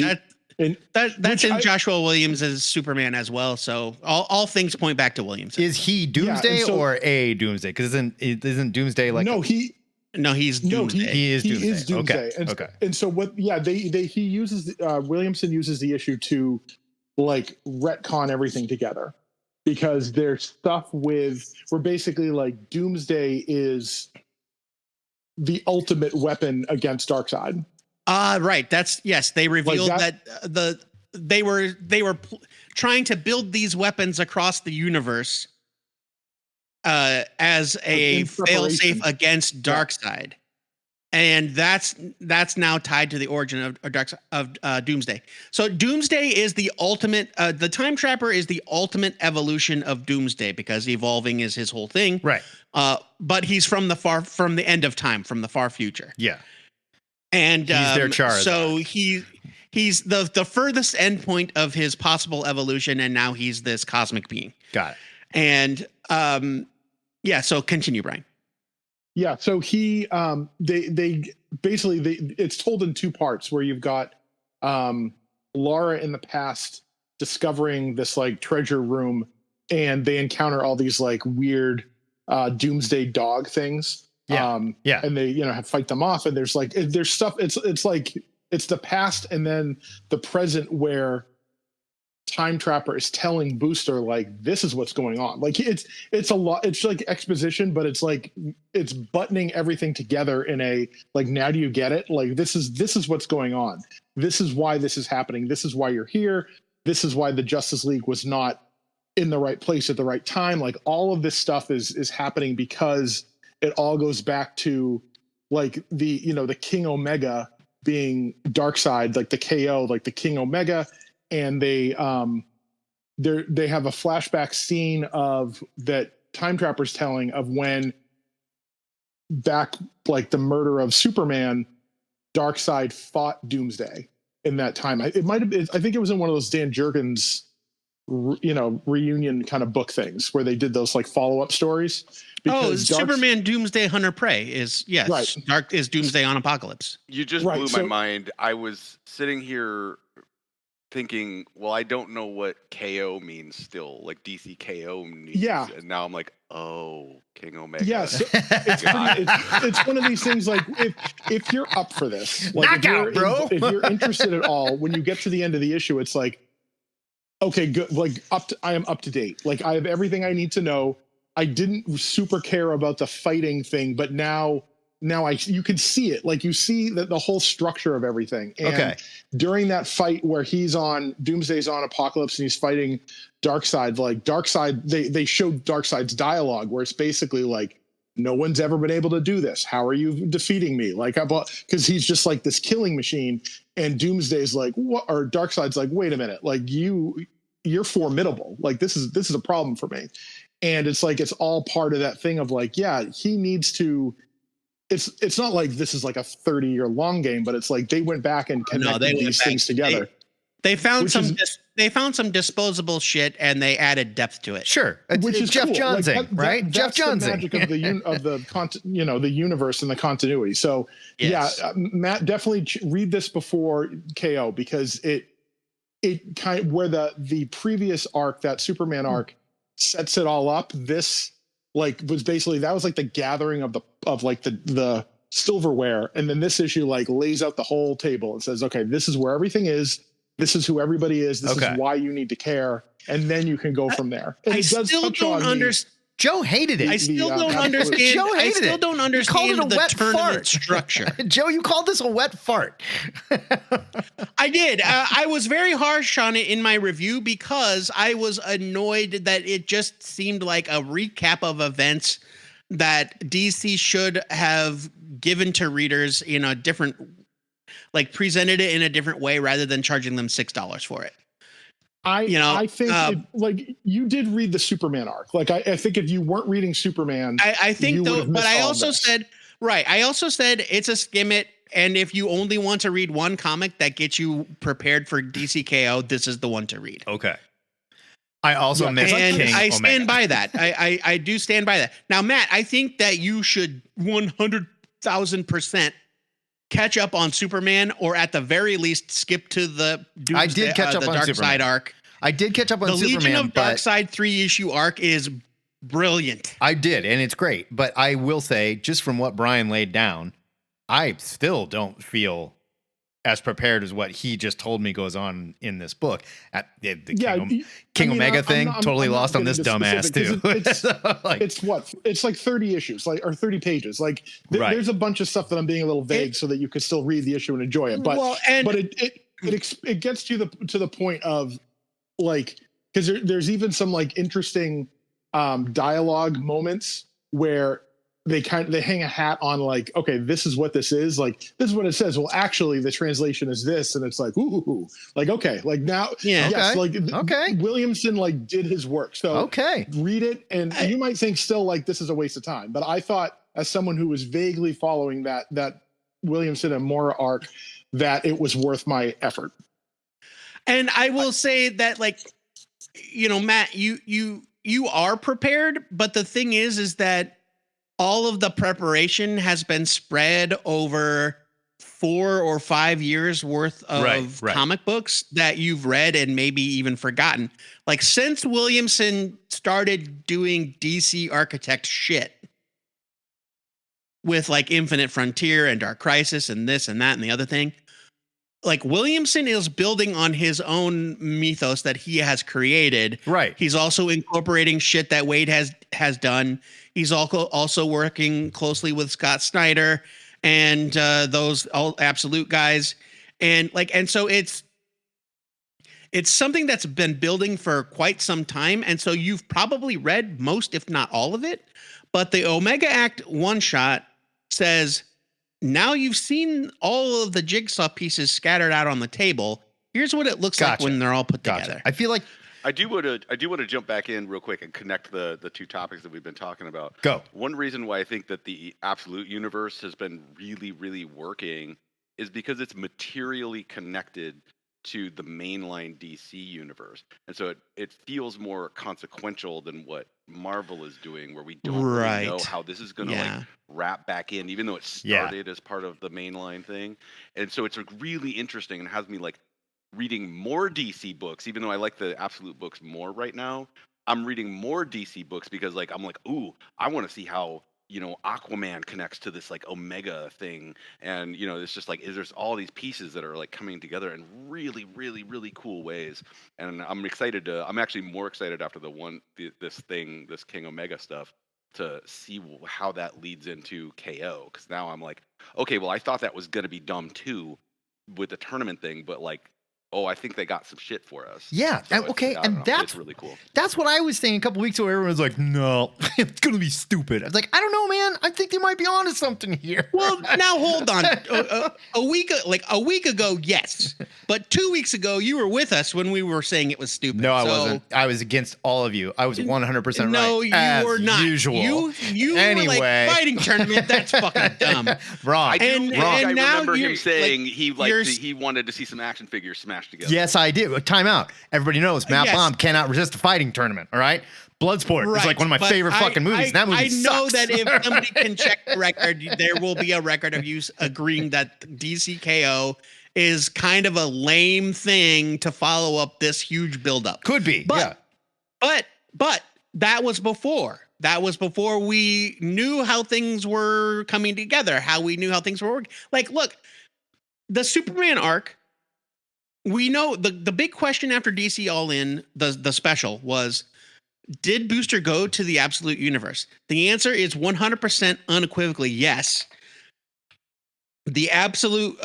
that's in Joshua Williams' Superman as well. So all things point back to Williams. Is he Doomsday or a Doomsday? Because isn't Doomsday like... No, No, he's Doomsday. He is Doomsday. Okay. And so what? Yeah, he uses Williamson uses the issue to like retcon everything together, because there's stuff where basically like Doomsday is the ultimate weapon against Darkseid. Right. They revealed that they were trying to build these weapons across the universe as a failsafe against Darkseid. And that's now tied to the origin of Doomsday. So Doomsday is the ultimate. The Time Trapper is the ultimate evolution of Doomsday, because evolving is his whole thing. Right. But he's from the end of time, from the far future. Yeah. And he's their Charizard. So he's the furthest endpoint of his possible evolution, and now he's this cosmic being. Got it. And so continue, Brian. Yeah, so they basically it's told in two parts, where you've got Lara in the past discovering this like treasure room, and they encounter all these like weird Doomsday dog things. And they fight them off, and there's stuff. It's like it's the past and then the present, where Time Trapper is telling Booster like, this is what's going on. Like it's a lot. It's like exposition, but it's like it's buttoning everything together in a like, now do you get it? Like this is what's going on. This is why this is happening. This is why you're here. This is why the Justice League was not in the right place at the right time. Like all of this stuff is happening because it all goes back to like the King Omega being Darkseid, like the KO, like the King Omega. And they have a flashback scene of that Time Trapper's telling of when back like the murder of Superman, Darkseid fought Doomsday in that time. It might have been, I think it was in one of those Dan Jurgens reunion kind of book things where they did those like follow-up stories. Superman Doomsday Hunter Prey is right. Dark is Doomsday on Apocalypse. You just blew my mind. I was sitting here thinking, well, I don't know what KO means still, like DC KO means. Yeah. And now I'm like, oh, King Omega. Yeah, so it's one of these things like if you're up for this, like if you're interested at all, when you get to the end of the issue, it's like, okay, good. Like I am up to date. Like I have everything I need to know. I didn't super care about the fighting thing, but now you can see it. Like you see the whole structure of everything. And during that fight where Doomsday's on Apocalypse and he's fighting Darkseid, like Darkseid, they showed Darkseid's dialogue where it's basically like, no one's ever been able to do this. How are you defeating me? Like, because he's just like this killing machine. And Doomsday's like, what? Or Darkseid's like, wait a minute, like you're formidable. Like this is a problem for me. And it's like, it's all part of that thing of like, yeah, he needs to. It's not like this is like a 30-year long game, but it's like they went back and connected these things together. They found some disposable shit and they added depth to it. Sure, which is Jeff Johnsing, right? Jeff Johnsing, magic of the universe and the continuity. So Matt, definitely read this before KO, because it kind of where the previous arc, that Superman arc, sets it all up. This like was basically that was like the gathering of the silverware, and then this issue like lays out the whole table and says, okay, this is where everything is. This is who everybody is. This is why you need to care, and then you can go from there. And I still don't understand. Joe hated it. I still don't understand. Joe hated it. I still don't understand the tournament structure. Joe, you called this a wet fart. I did. I was very harsh on it in my review because I was annoyed that it just seemed like a recap of events that DC should have given to readers in a different, like presented it in a different way rather than charging them $6 for it. I think like you did read the Superman arc. Like I think if you weren't reading Superman, I think though, but I also said it's a skim it. And if you only want to read one comic that gets you prepared for DC KO, this is the one to read. Okay. I also missed and King I Omega. stand by that. I do stand by that. Now, Matt, I think that you should 100,000% catch up on Superman, or at the very least skip to the I did catch up on Darkseid Superman arc. I did catch up on the Superman. The Legion of Darkseid 3-issue arc is brilliant. I did, and it's great. But I will say, just from what Brian laid down, I still don't feel as prepared as what he just told me goes on in this book. At the King Omega thing, totally lost on this dumbass too. It's like 30 issues, or 30 pages. Like there's a bunch of stuff that I'm being a little vague so that you could still read the issue and enjoy it. But it gets to the point of like, because there's even some like interesting dialogue moments where they hang a hat on like, okay, this is what this is. Like, this is what it says. Well, actually, the translation is this, and it's like, ooh, like, okay, like now, yes, like, okay, Williamson like did his work. So read it, and you might think still like this is a waste of time, but I thought, as someone who was vaguely following that Williamson and Mora arc, that it was worth my effort. And I will say that, like, Matt, you are prepared, but the thing is that all of the preparation has been spread over 4 or 5 years worth of comic books that you've read and maybe even forgotten. Like, since Williamson started doing DC Architect shit with like Infinite Frontier and Dark Crisis and this and that and the other thing, like, Williamson is building on his own mythos that he has created. Right. He's also incorporating shit that Wade has done. He's also working closely with Scott Snyder and those all Absolute guys. And so it's something that's been building for quite some time. And so you've probably read most, if not all of it. But the Omega Act one shot says, now you've seen all of the jigsaw pieces scattered out on the table. Here's what it looks like when they're all put together. I feel like I do want to jump back in real quick and connect the two topics that we've been talking about. Go. One reason why I think that the Absolute Universe has been really, really working is because it's materially connected to the mainline DC universe. And so it feels more consequential than what Marvel is doing, where we don't really know how this is going to like wrap back in, even though it started as part of the mainline thing. And so it's really interesting and has me like reading more DC books, even though I like the Absolute books more right now. I'm reading more DC books because like I'm like, ooh, I want to see how Aquaman connects to this like Omega thing, and it's just like there's all these pieces that are like coming together in really, really, really cool ways. And I'm actually more excited after this King Omega stuff to see how that leads into KO, because now I'm like, okay, well I thought that was gonna be dumb too with the tournament thing, but like, oh, I think they got some shit for us. Yeah. So and that's really cool. That's what I was saying a couple weeks ago. Everyone was like, no, it's going to be stupid. I was like, I don't know, man. I think they might be onto something here. Well, now hold on. A week ago, yes. But 2 weeks ago, you were with us when we were saying it was stupid. No, I wasn't. I was against all of you. I was 100% right. No, you were not. Usual. You were like, fighting tournament. That's fucking dumb. Wrong. I remember him saying he wanted to see some action figures smashed together. Yes, I did. Time out. Everybody knows Matt Baum cannot resist a fighting tournament. All right. Bloodsport is like one of my favorite fucking movies. That movie sucks. I know that if somebody can check the record, there will be a record of you agreeing that DCKO is kind of a lame thing to follow up this huge buildup. Could be, but that was before. That was before we knew how things were coming together, how we knew how things were working. Like, look, the Superman arc, we know the big question after DC All In, the special, was, did Booster go to the Absolute Universe? The answer is 100% unequivocally yes. The Absolute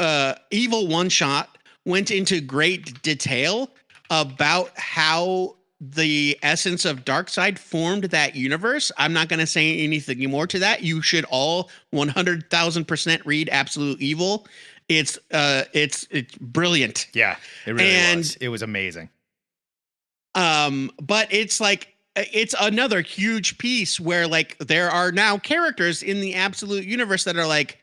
Evil one-shot went into great detail about how the essence of Darkseid formed that universe. I'm not going to say anything more to that. You should all 100,000% read Absolute Evil. It's brilliant. Yeah, it really was. It was amazing. But it's like, it's another huge piece where like there are now characters in the Absolute Universe that are like,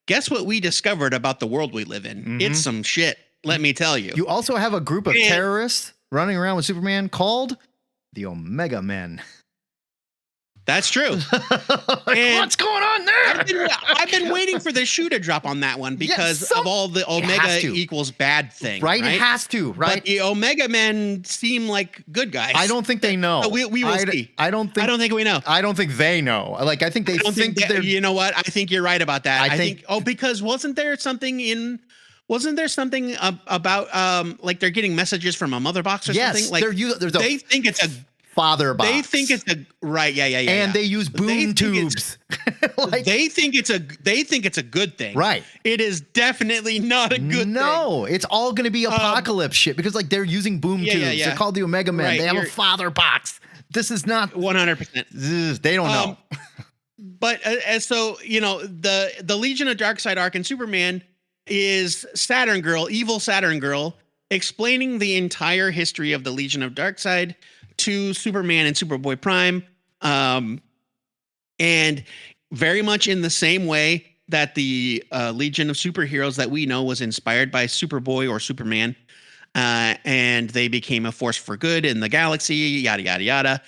guess what we discovered about the world we live in? Mm-hmm. It's some shit, let me tell you. You also have a group of terrorists running around with Superman called the Omega Men. That's true. What's going on there? I've been waiting for the shoe to drop on that one because of all the Omega equals bad thing. Right? It has to, right? But the Omega men seem like good guys. I don't think they know. So we will see. I don't think we know. I don't think they know. Like, I think they think they're... You know what? I think you're right about that. I think because wasn't there something about like they're getting messages from a mother box or something? Like they think it's a father box. They think it's a right, yeah. And they use boom tubes. They think it's a good thing. Right. It is definitely not a good thing. No, it's all going to be apocalypse shit because like they're using boom tubes. They're called the Omega Men. Right, they have a father box. This is not 100%. They don't know. But so the Legion of Darkseid arc in Superman is Saturn Girl, evil Saturn Girl, explaining the entire history of the Legion of Darkseid to Superman and Superboy Prime, and very much in the same way that the Legion of Superheroes that we know was inspired by Superboy or Superman, and they became a force for good in the galaxy, yada, yada, yada.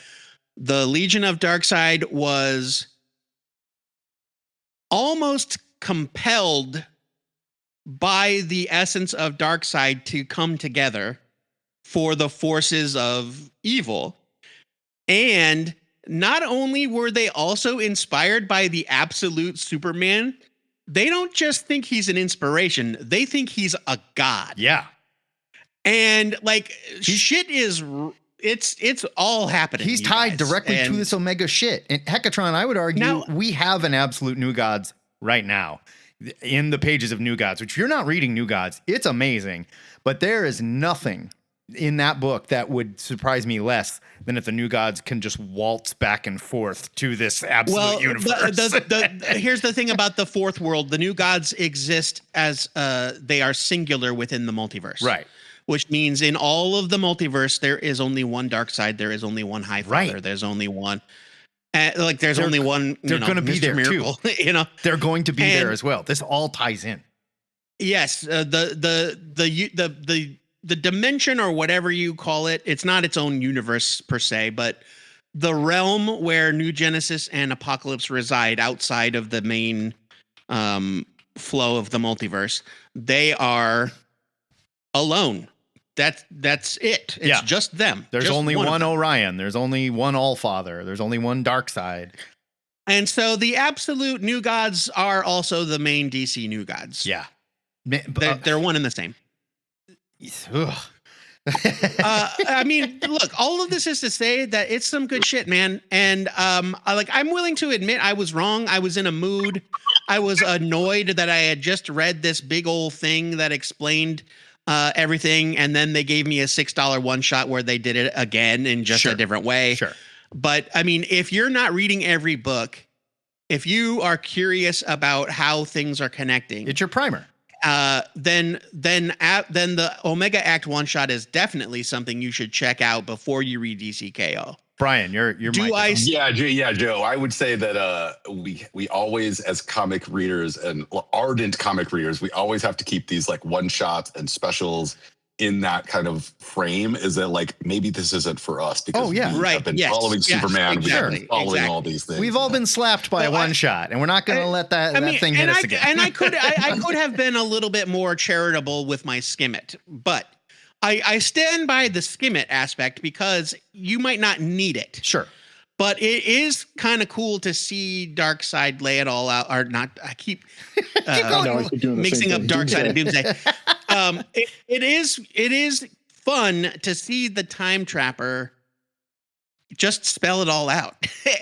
The Legion of Darkseid was almost compelled by the essence of Darkseid to come together for the forces of evil. And not only were they also inspired by the absolute Superman, they don't just think he's an inspiration, they think he's a god. Yeah. And like it's all happening. He's tied directly to this Omega shit. And Hecatron, I would argue we have an absolute New Gods right now in the pages of New Gods, which if you're not reading New Gods, it's amazing. But there is nothing in that book that would surprise me less than if the New Gods can just waltz back and forth to this absolute universe. Here's the thing about the fourth world. The New Gods exist as they are singular within the multiverse. Right. Which means in all of the multiverse, there is only one Darkseid. There is only one High Father. Right. There's only one. There's only one. They're going to be there Miracle, too. They're going to be there as well. This all ties in. Yes, the dimension or whatever you call it, it's not its own universe per se, but the realm where New Genesis and Apocalypse reside outside of the main flow of the multiverse, they are alone. That's it. It's just them. There's just only one Orion. There's only one Allfather. There's only one Darkseid. And so the absolute New Gods are also the main DC New Gods. Yeah. They're one and the same. I mean, look, all of this is to say that it's some good shit, man. And I'm willing to admit I was wrong. I was in a mood. I was annoyed that I had just read this big old thing that explained everything, and then they gave me a $6 one shot where they did it again in just a different way. Sure. But I mean, if you're not reading every book, if you are curious about how things are connecting, it's your primer. Then the Omega Act one shot is definitely something you should check out before you read DCKO. Brian, you're Joe. I would say that we always, as comic readers and ardent comic readers, we always have to keep these like one shots and specials in that kind of frame. Is that like maybe this isn't for us because we have been following Superman, we've been following all these things. We've all been slapped by a one shot, and we're not going to let that thing hit us again. And I could have been a little bit more charitable with my skim it, but I stand by the skim it aspect because you might not need it. Sure. But it is kind of cool to see Darkseid lay it all out, or not. I keep mixing up Darkseid and Doomsday. It is fun to see the Time Trapper just spell it all out,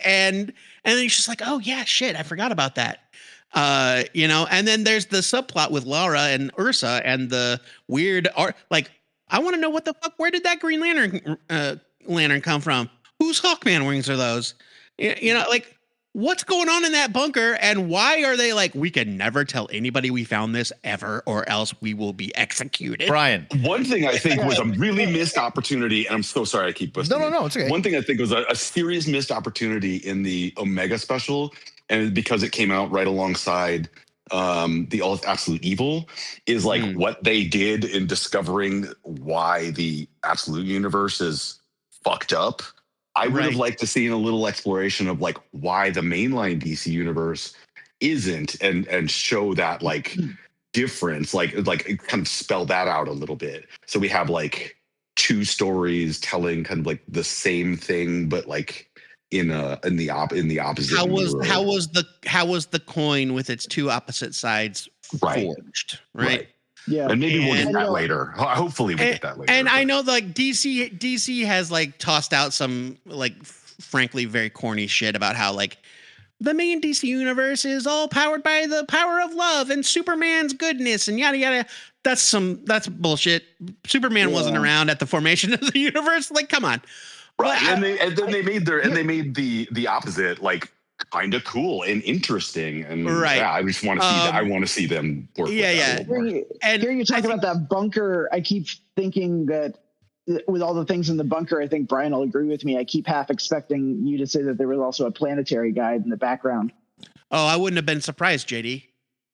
and then he's just like, oh yeah, shit, I forgot about that. And then there's the subplot with Lara and Ursa and the weird art. Like, I want to know what the fuck. Where did that Green Lantern come from? Whose Hawkman wings are those? Like, what's going on in that bunker? And why are they like, we can never tell anybody we found this ever, or else we will be executed? Brian, one thing I think was a really missed opportunity, and I'm so sorry I keep busting. No, it's okay. One thing I think was a serious missed opportunity in the Omega special, and because it came out right alongside the Absolute Evil, is like what they did in discovering why the Absolute Universe is fucked up. I would have liked to see a little exploration of like why the mainline DC universe isn't, and show that like difference, like kind of spell that out a little bit. So we have like two stories telling kind of like the same thing, but like in the opposite. How was the coin with its two opposite sides forged? Right. Yeah, and maybe we'll get that later. Hopefully, we get that later. And I know, like DC has like tossed out some like frankly very corny shit about how like the main DC universe is all powered by the power of love and Superman's goodness and yada yada. That's bullshit. Superman wasn't around at the formation of the universe. Like, come on. Right, and then they made the opposite like kind of cool and interesting, and I just want to see that. I want to see them work. And hearing you talk about that bunker, I keep thinking that with all the things in the bunker, I think Brian will agree with me. I keep half expecting you to say that there was also a planetary guide in the background. Oh, I wouldn't have been surprised, JD.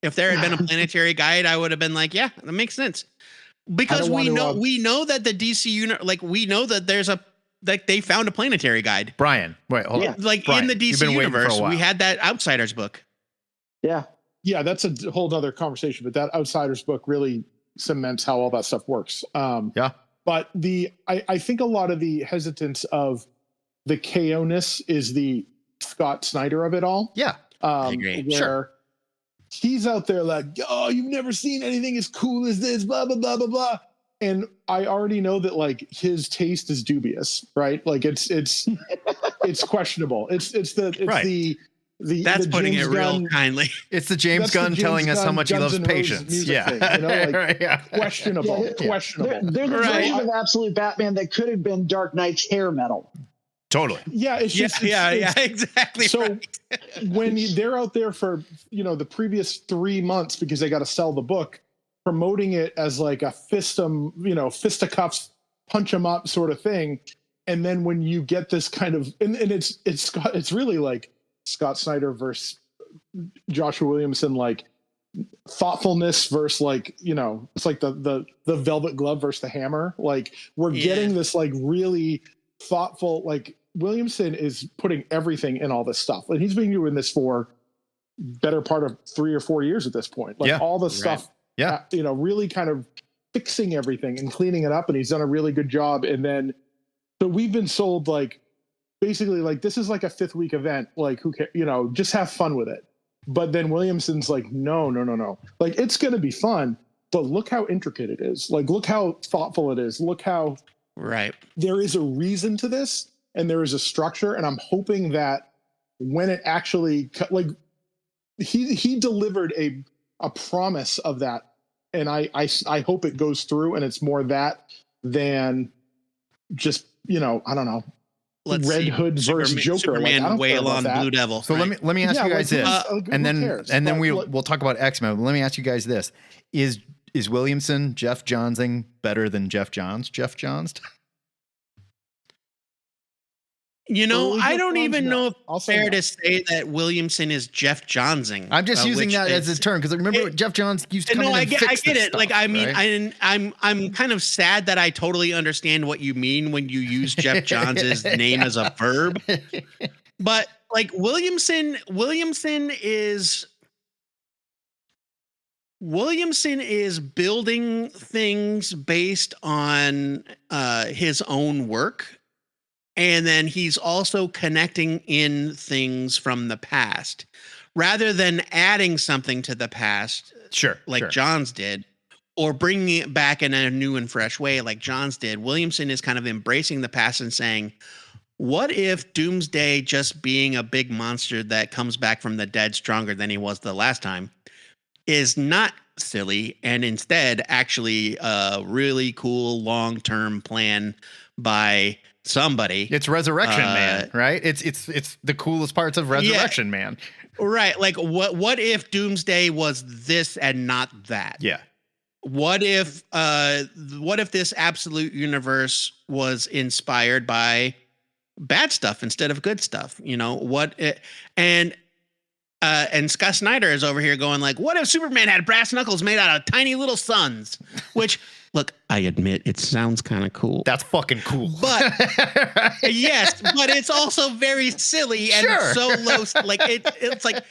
If there had been a planetary guide, I would have been like, yeah, that makes sense. Because we know that the DC unit, like we know that there's like they found a planetary guide. Brian, wait, hold on. Like Brian, in the DC universe, we had that Outsiders book. Yeah. Yeah, that's a whole other conversation, but that Outsiders book really cements how all that stuff works. But I think a lot of the hesitance of the KO-ness is the Scott Snyder of it all. Yeah. I agree. Where he's out there like, oh, you've never seen anything as cool as this, blah, blah, blah, blah, blah. And I already know that like his taste is dubious, right? Like it's questionable. It's the that's putting James it real Gunn, kindly. It's the James Gunn telling us how much he loves patience. Yeah. Thing, you know, like, questionable. There's a version of Absolute Batman that could have been Dark Knight's hair metal. Totally. Yeah, it's just exactly. So when they're out there for the previous 3 months because they got to sell the book, promoting it as like a fisticuffs, punch 'em up sort of thing, and then when you get this kind of and it's really like Scott Snyder versus Joshua Williamson, like thoughtfulness versus like it's like the velvet glove versus the hammer. Like we're getting this like really thoughtful, like Williamson is putting everything in all this stuff, and he's been doing this for better part of 3 or 4 years at this point. Like all the stuff, really kind of fixing everything and cleaning it up, and he's done a really good job. And then so we've been sold like basically like this is like a 5th week event, like who cares, just have fun with it. But then Williamson's like, no, like it's gonna be fun, but look how intricate it is, like look how thoughtful it is, look how there is a reason to this and there is a structure. And I'm hoping that when it actually like he delivered a promise of that, and I hope it goes through and it's more that than just I don't know, Red Hood versus Joker. Superman like, wail on Blue Devil. So let me ask you guys this, and then we'll talk about X-Men. Let me ask you guys this: Is Williamson Jeff Johnsing better than Jeff Johns? I don't even know if it's fair to say that Williamson is Jeff Johnsing. I'm just using that as a term because remember Jeff Johns used to come in and fix I get it. Stuff, like I mean, right? I'm kind of sad that I totally understand what you mean when you use Jeff Johns' name as a verb. But like Williamson is building things based on his own work. And then he's also connecting in things from the past rather than adding something to the past. Like Johns did, or bringing it back in a new and fresh way like Johns did. Williamson is kind of embracing the past and saying, what if Doomsday just being a big monster that comes back from the dead stronger than he was the last time is not silly and instead actually a really cool long-term plan by somebody. It's Resurrection Man, right? It's the coolest parts of Resurrection Man. Right. Like what if Doomsday was this and not that? Yeah. What if this absolute universe was inspired by bad stuff instead of good stuff? And Scott Snyder is over here going like, what if Superman had brass knuckles made out of tiny little suns? Which Look, I admit it sounds kind of cool. That's fucking cool. But yes, but it's also very silly and so low. Like it's like,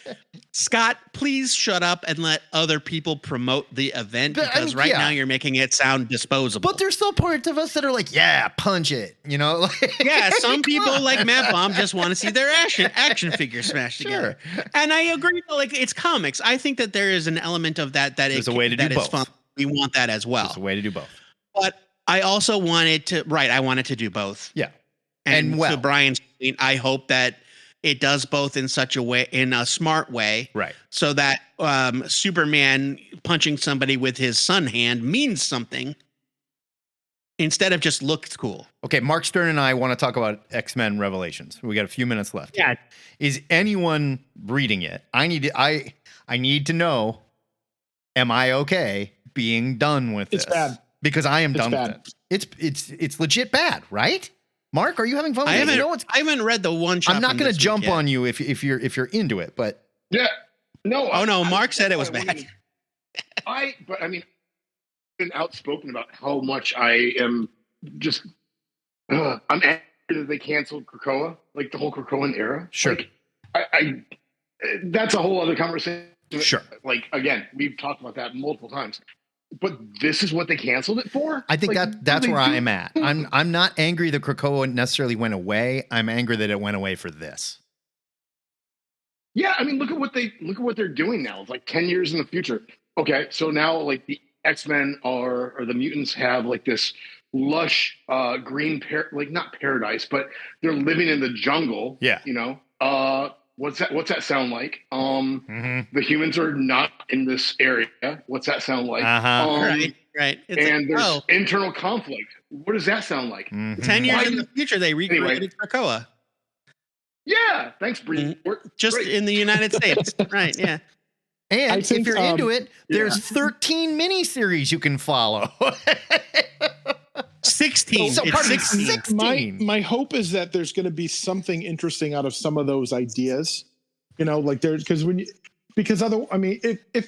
Scott, please shut up and let other people promote the event, because right now you're making it sound disposable. But there's still parts of us that are like, yeah, punch it. You know? Yeah, some people like Matt Baum just want to see their action figures smashed together. And I agree. Like, it's comics. I think that there is an element of that there's a way to do both. Fun. We want that as well. There's a way to do both. But I also wanted to, I wanted to do both. Yeah. And to Brian's point, I hope that it does both in such a way, in a smart way. Right. So that Superman punching somebody with his sun hand means something instead of just looks cool. Okay, Mark Stern and I want to talk about X-Men Revelations. We got a few minutes left. Yeah. Is anyone reading it? I need to know, am I okay being done with this? It's bad. Because I am done with it. It's legit bad, right? Mark, are you having fun with it? I haven't read the one shot. I'm not going to jump on you if you're into it, but yeah, no. Oh no, Mark said it was bad. But I mean, I've been outspoken about how much I am just. I'm angry that they canceled Krakoa, like the whole Krakoan era. Sure. Like, that's a whole other conversation. Sure. Like, again, we've talked about that multiple times. But this is what they canceled it for? I think that's where I'm at. I'm not angry that Krakoa necessarily went away. I'm angry that it went away for this. Yeah, I mean, look at what they're doing now. It's like 10 years in the future. Okay, so now like the X-Men or the mutants have like this lush green like not paradise, but they're living in the jungle. Yeah. You know, what's that sound like? The humans are not in this area. What's that sound like? Right. And there's internal conflict. What does that sound like? 10 years in the future, they recreated Krakoa. Yeah. Thanks, Brevoort. Just in the United States. Right. Yeah. And if you're into it, there's 13 miniseries you can follow. 16. So it's 16. My hope is that there's going to be something interesting out of some of those ideas. You know, like if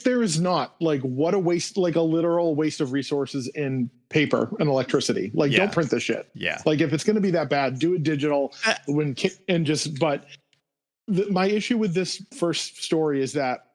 there is not, like, what a waste, like a literal waste of resources in paper and electricity. Like, don't print this shit. Yeah. Like, if it's going to be that bad, do it digital. My issue with this first story is that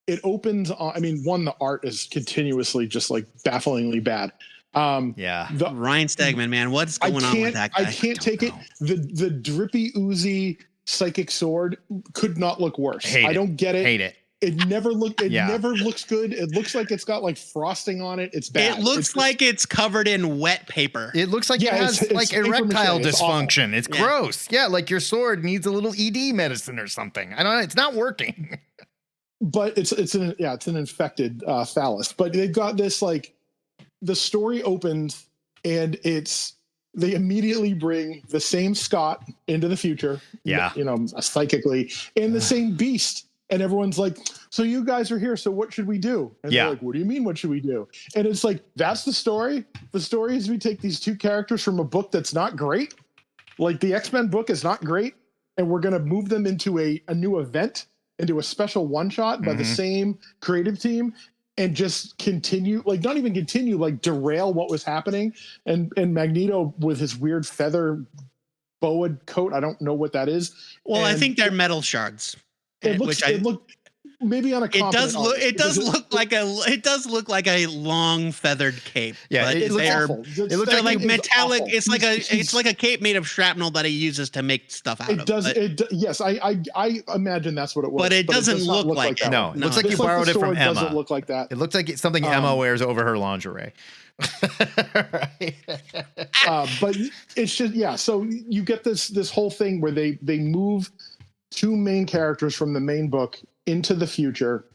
it opens on, I mean, one, the art is continuously just like bafflingly bad. Ryan Stegman, man, what's going on with that guy? I can't take it. The drippy, oozy psychic sword could not look worse. I don't get it. Hate it. It never looks good. It looks like it's got like frosting on it. It's bad. It looks like it's covered in wet paper. It looks like it has like erectile dysfunction. It's gross. Yeah, like your sword needs a little ED medicine or something. I don't know. It's not working. But it's an infected phallus. But they've got this, like, the story opens and they immediately bring the same Scott into the future. Yeah. You know, psychically, and the same Beast. And everyone's like, so you guys are here, so what should we do? And they're like, what do you mean, what should we do? And it's like, that's the story. The story is we take these two characters from a book that's not great. Like, the X-Men book is not great. And we're going to move them into a new event, into a special one-shot by the same creative team, and just continue, like, not even continue, like, derail what was happening. And Magneto with his weird feather boa coat, I don't know what that is. Well, I think they're metal shards. It looked maybe on a. It does look like a long feathered cape. Yeah, but it looks like metallic. It's like a cape made of shrapnel that he uses to make stuff out of. Yes, I imagine that's what it was. But it doesn't look like that. No, it looks like you borrowed it from Emma. Doesn't look like that. It looks like it's something Emma wears over her lingerie. But it's just So you get this whole thing where they move two main characters from the main book into the future,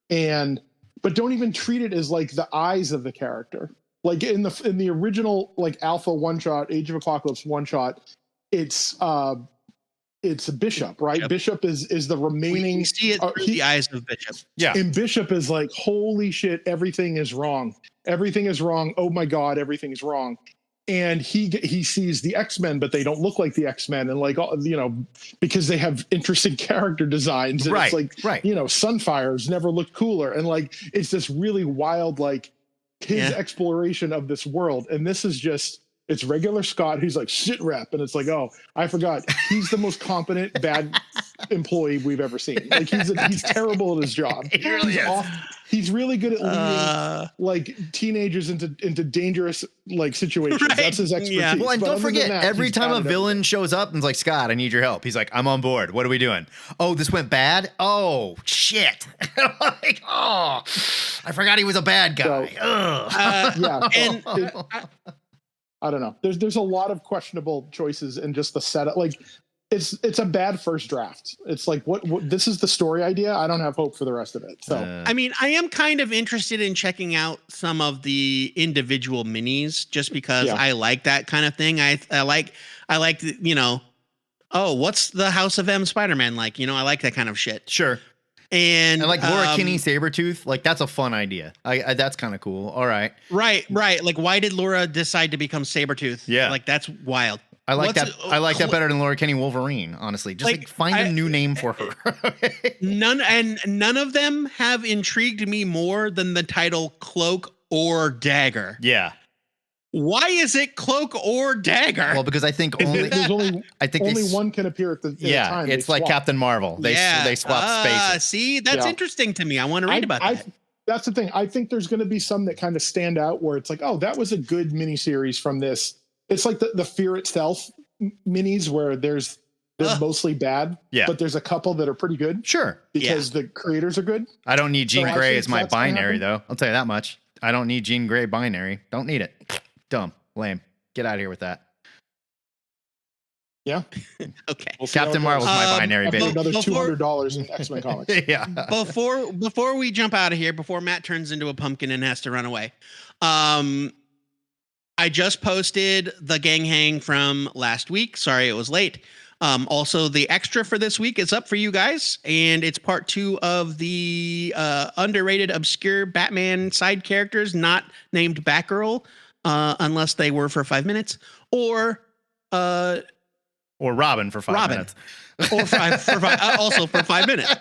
but don't even treat it as like the eyes of the character. Like in the original, like, Alpha one shot, Age of Apocalypse one shot, it's Bishop, right? Yep. Bishop is the remaining. We see it through the eyes of Bishop. Yeah, and Bishop is like, holy shit, everything is wrong. Everything is wrong. Oh my God, everything is wrong. And he sees the X-Men, but they don't look like the X-Men, and, like, you know, because they have interesting character designs. And it's like, you know, Sunfire's never looked cooler, and, like, it's this really wild, like, his exploration of this world. And this is just, it's regular Scott who's like shit rep, and it's like, oh, I forgot, he's the most competent bad employee we've ever seen. Like he's terrible at his job. He really is. He's really good at leading like teenagers into dangerous like situations. Right. That's his expertise. Yeah. Well, and don't forget, every time a villain shows up and is like, Scott, I need your help. He's like, I'm on board. What are we doing? Oh, this went bad. Oh shit! Like, oh, I forgot he was a bad guy. So, I don't know. There's a lot of questionable choices in just the setup. Like it's a bad first draft. It's like what this is the story idea. I don't have hope for the rest of it. So I mean, I am kind of interested in checking out some of the individual minis just because I like that kind of thing. I like what's the House of M Spider-Man like? I like that kind of shit. Sure. And like Laura Kinney Sabretooth, like that's a fun idea. I that's kind of cool. All right. Right. Like why did Laura decide to become Sabretooth? Yeah. Like that's wild. I like that. I like that better than Laura Kinney Wolverine, honestly. Just like find a new name for her. None of them have intrigued me more than the title Cloak or Dagger. Yeah. Why is it Cloak or Dagger? Well, because I think only one can appear at the time. It's like Captain Marvel. They swap spaces. See, that's interesting to me. I want to read about that. That's the thing. I think there's going to be some that kind of stand out where it's like, oh, that was a good miniseries from this. It's like the Fear Itself minis where they're mostly bad, but there's a couple that are pretty good. Sure. Because the creators are good. I don't need Jean Grey as my binary, though. I'll tell you that much. I don't need Jean Grey binary. Don't need it. Dumb. Lame. Get out of here with that. Yeah. Okay. Captain Marvel's my binary, baby. Another $200 in X-Men comics. Yeah. Before we jump out of here, before Matt turns into a pumpkin and has to run away, I just posted the gang hang from last week. Sorry it was late. Also, the extra for this week is up for you guys, and it's part 2 of the underrated, obscure Batman side characters not named Batgirl, unless they were for 5 minutes, or Robin for 5 minutes, or also for 5 minutes.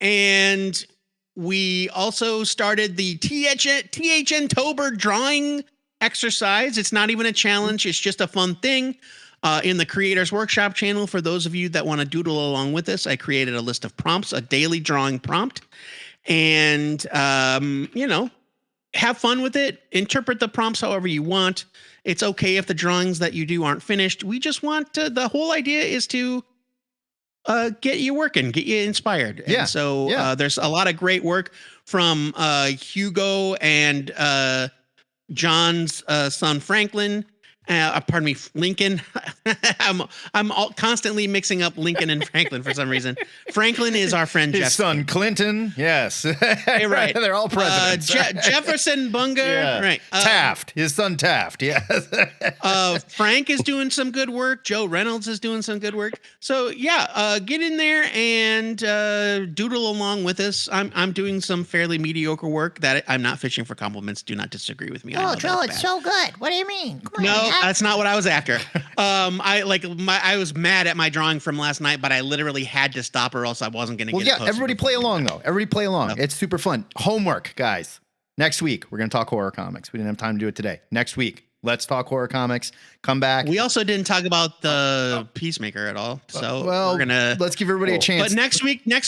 And we also started the THN-tober drawing exercise. It's not even a challenge. It's just a fun thing. In the Creators Workshop channel, for those of you that want to doodle along with us, I created a list of prompts, a daily drawing prompt. And, have fun with it. Interpret the prompts however you want. It's okay if the drawings that you do aren't finished. We just want to, the whole idea is to get you working, get you inspired. Yeah. And so there's a lot of great work from Hugo and John's son Franklin. Pardon me, Lincoln. I'm constantly mixing up Lincoln and Franklin for some reason. Franklin is our friend His son Clinton. Yes. Hey, right. They're all presidents. Jefferson Bunga. Right. Taft. His son Taft. Yes. Frank is doing some good work. Joe Reynolds is doing some good work. So get in there and doodle along with us. I'm doing some fairly mediocre work that I'm not fishing for compliments. Do not disagree with me. Oh, Joe, it's so good. What do you mean? Come on, no, that's not what I was after. I was mad at my drawing from last night, but I literally had to stop or else I wasn't going to get it posted. Everybody play along, though. Everybody play along. No. It's super fun. Homework, guys. Next week, we're going to talk horror comics. We didn't have time to do it today. Next week, let's talk horror comics. Come back. We also didn't talk about the Peacemaker at all. So we're gonna let's give everybody a chance. But next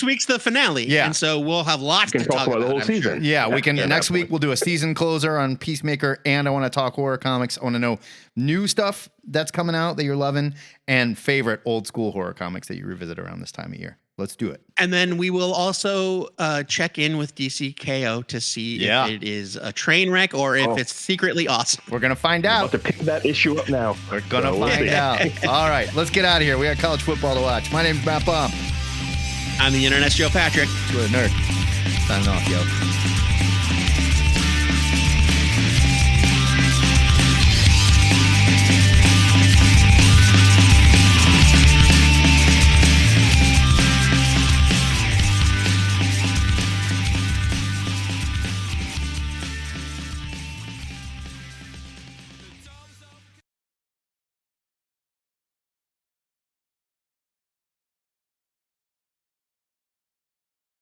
week's the finale. Yeah. And so we'll have lots to talk about the whole season. Sure. Yeah, we can next week we'll do a season closer on Peacemaker, and I want to talk horror comics. I want to know new stuff that's coming out that you're loving and favorite old school horror comics that you revisit around this time of year. Let's do it. And then we will also check in with DCKO to see if it is a train wreck or if it's secretly awesome. We're going to find out. About to pick that issue up now. We're going to find out. All right, let's get out of here. We got college football to watch. My name's Matt Baum. I'm the Internet's Joe Patrick. Twitter nerd. Signing off, yo.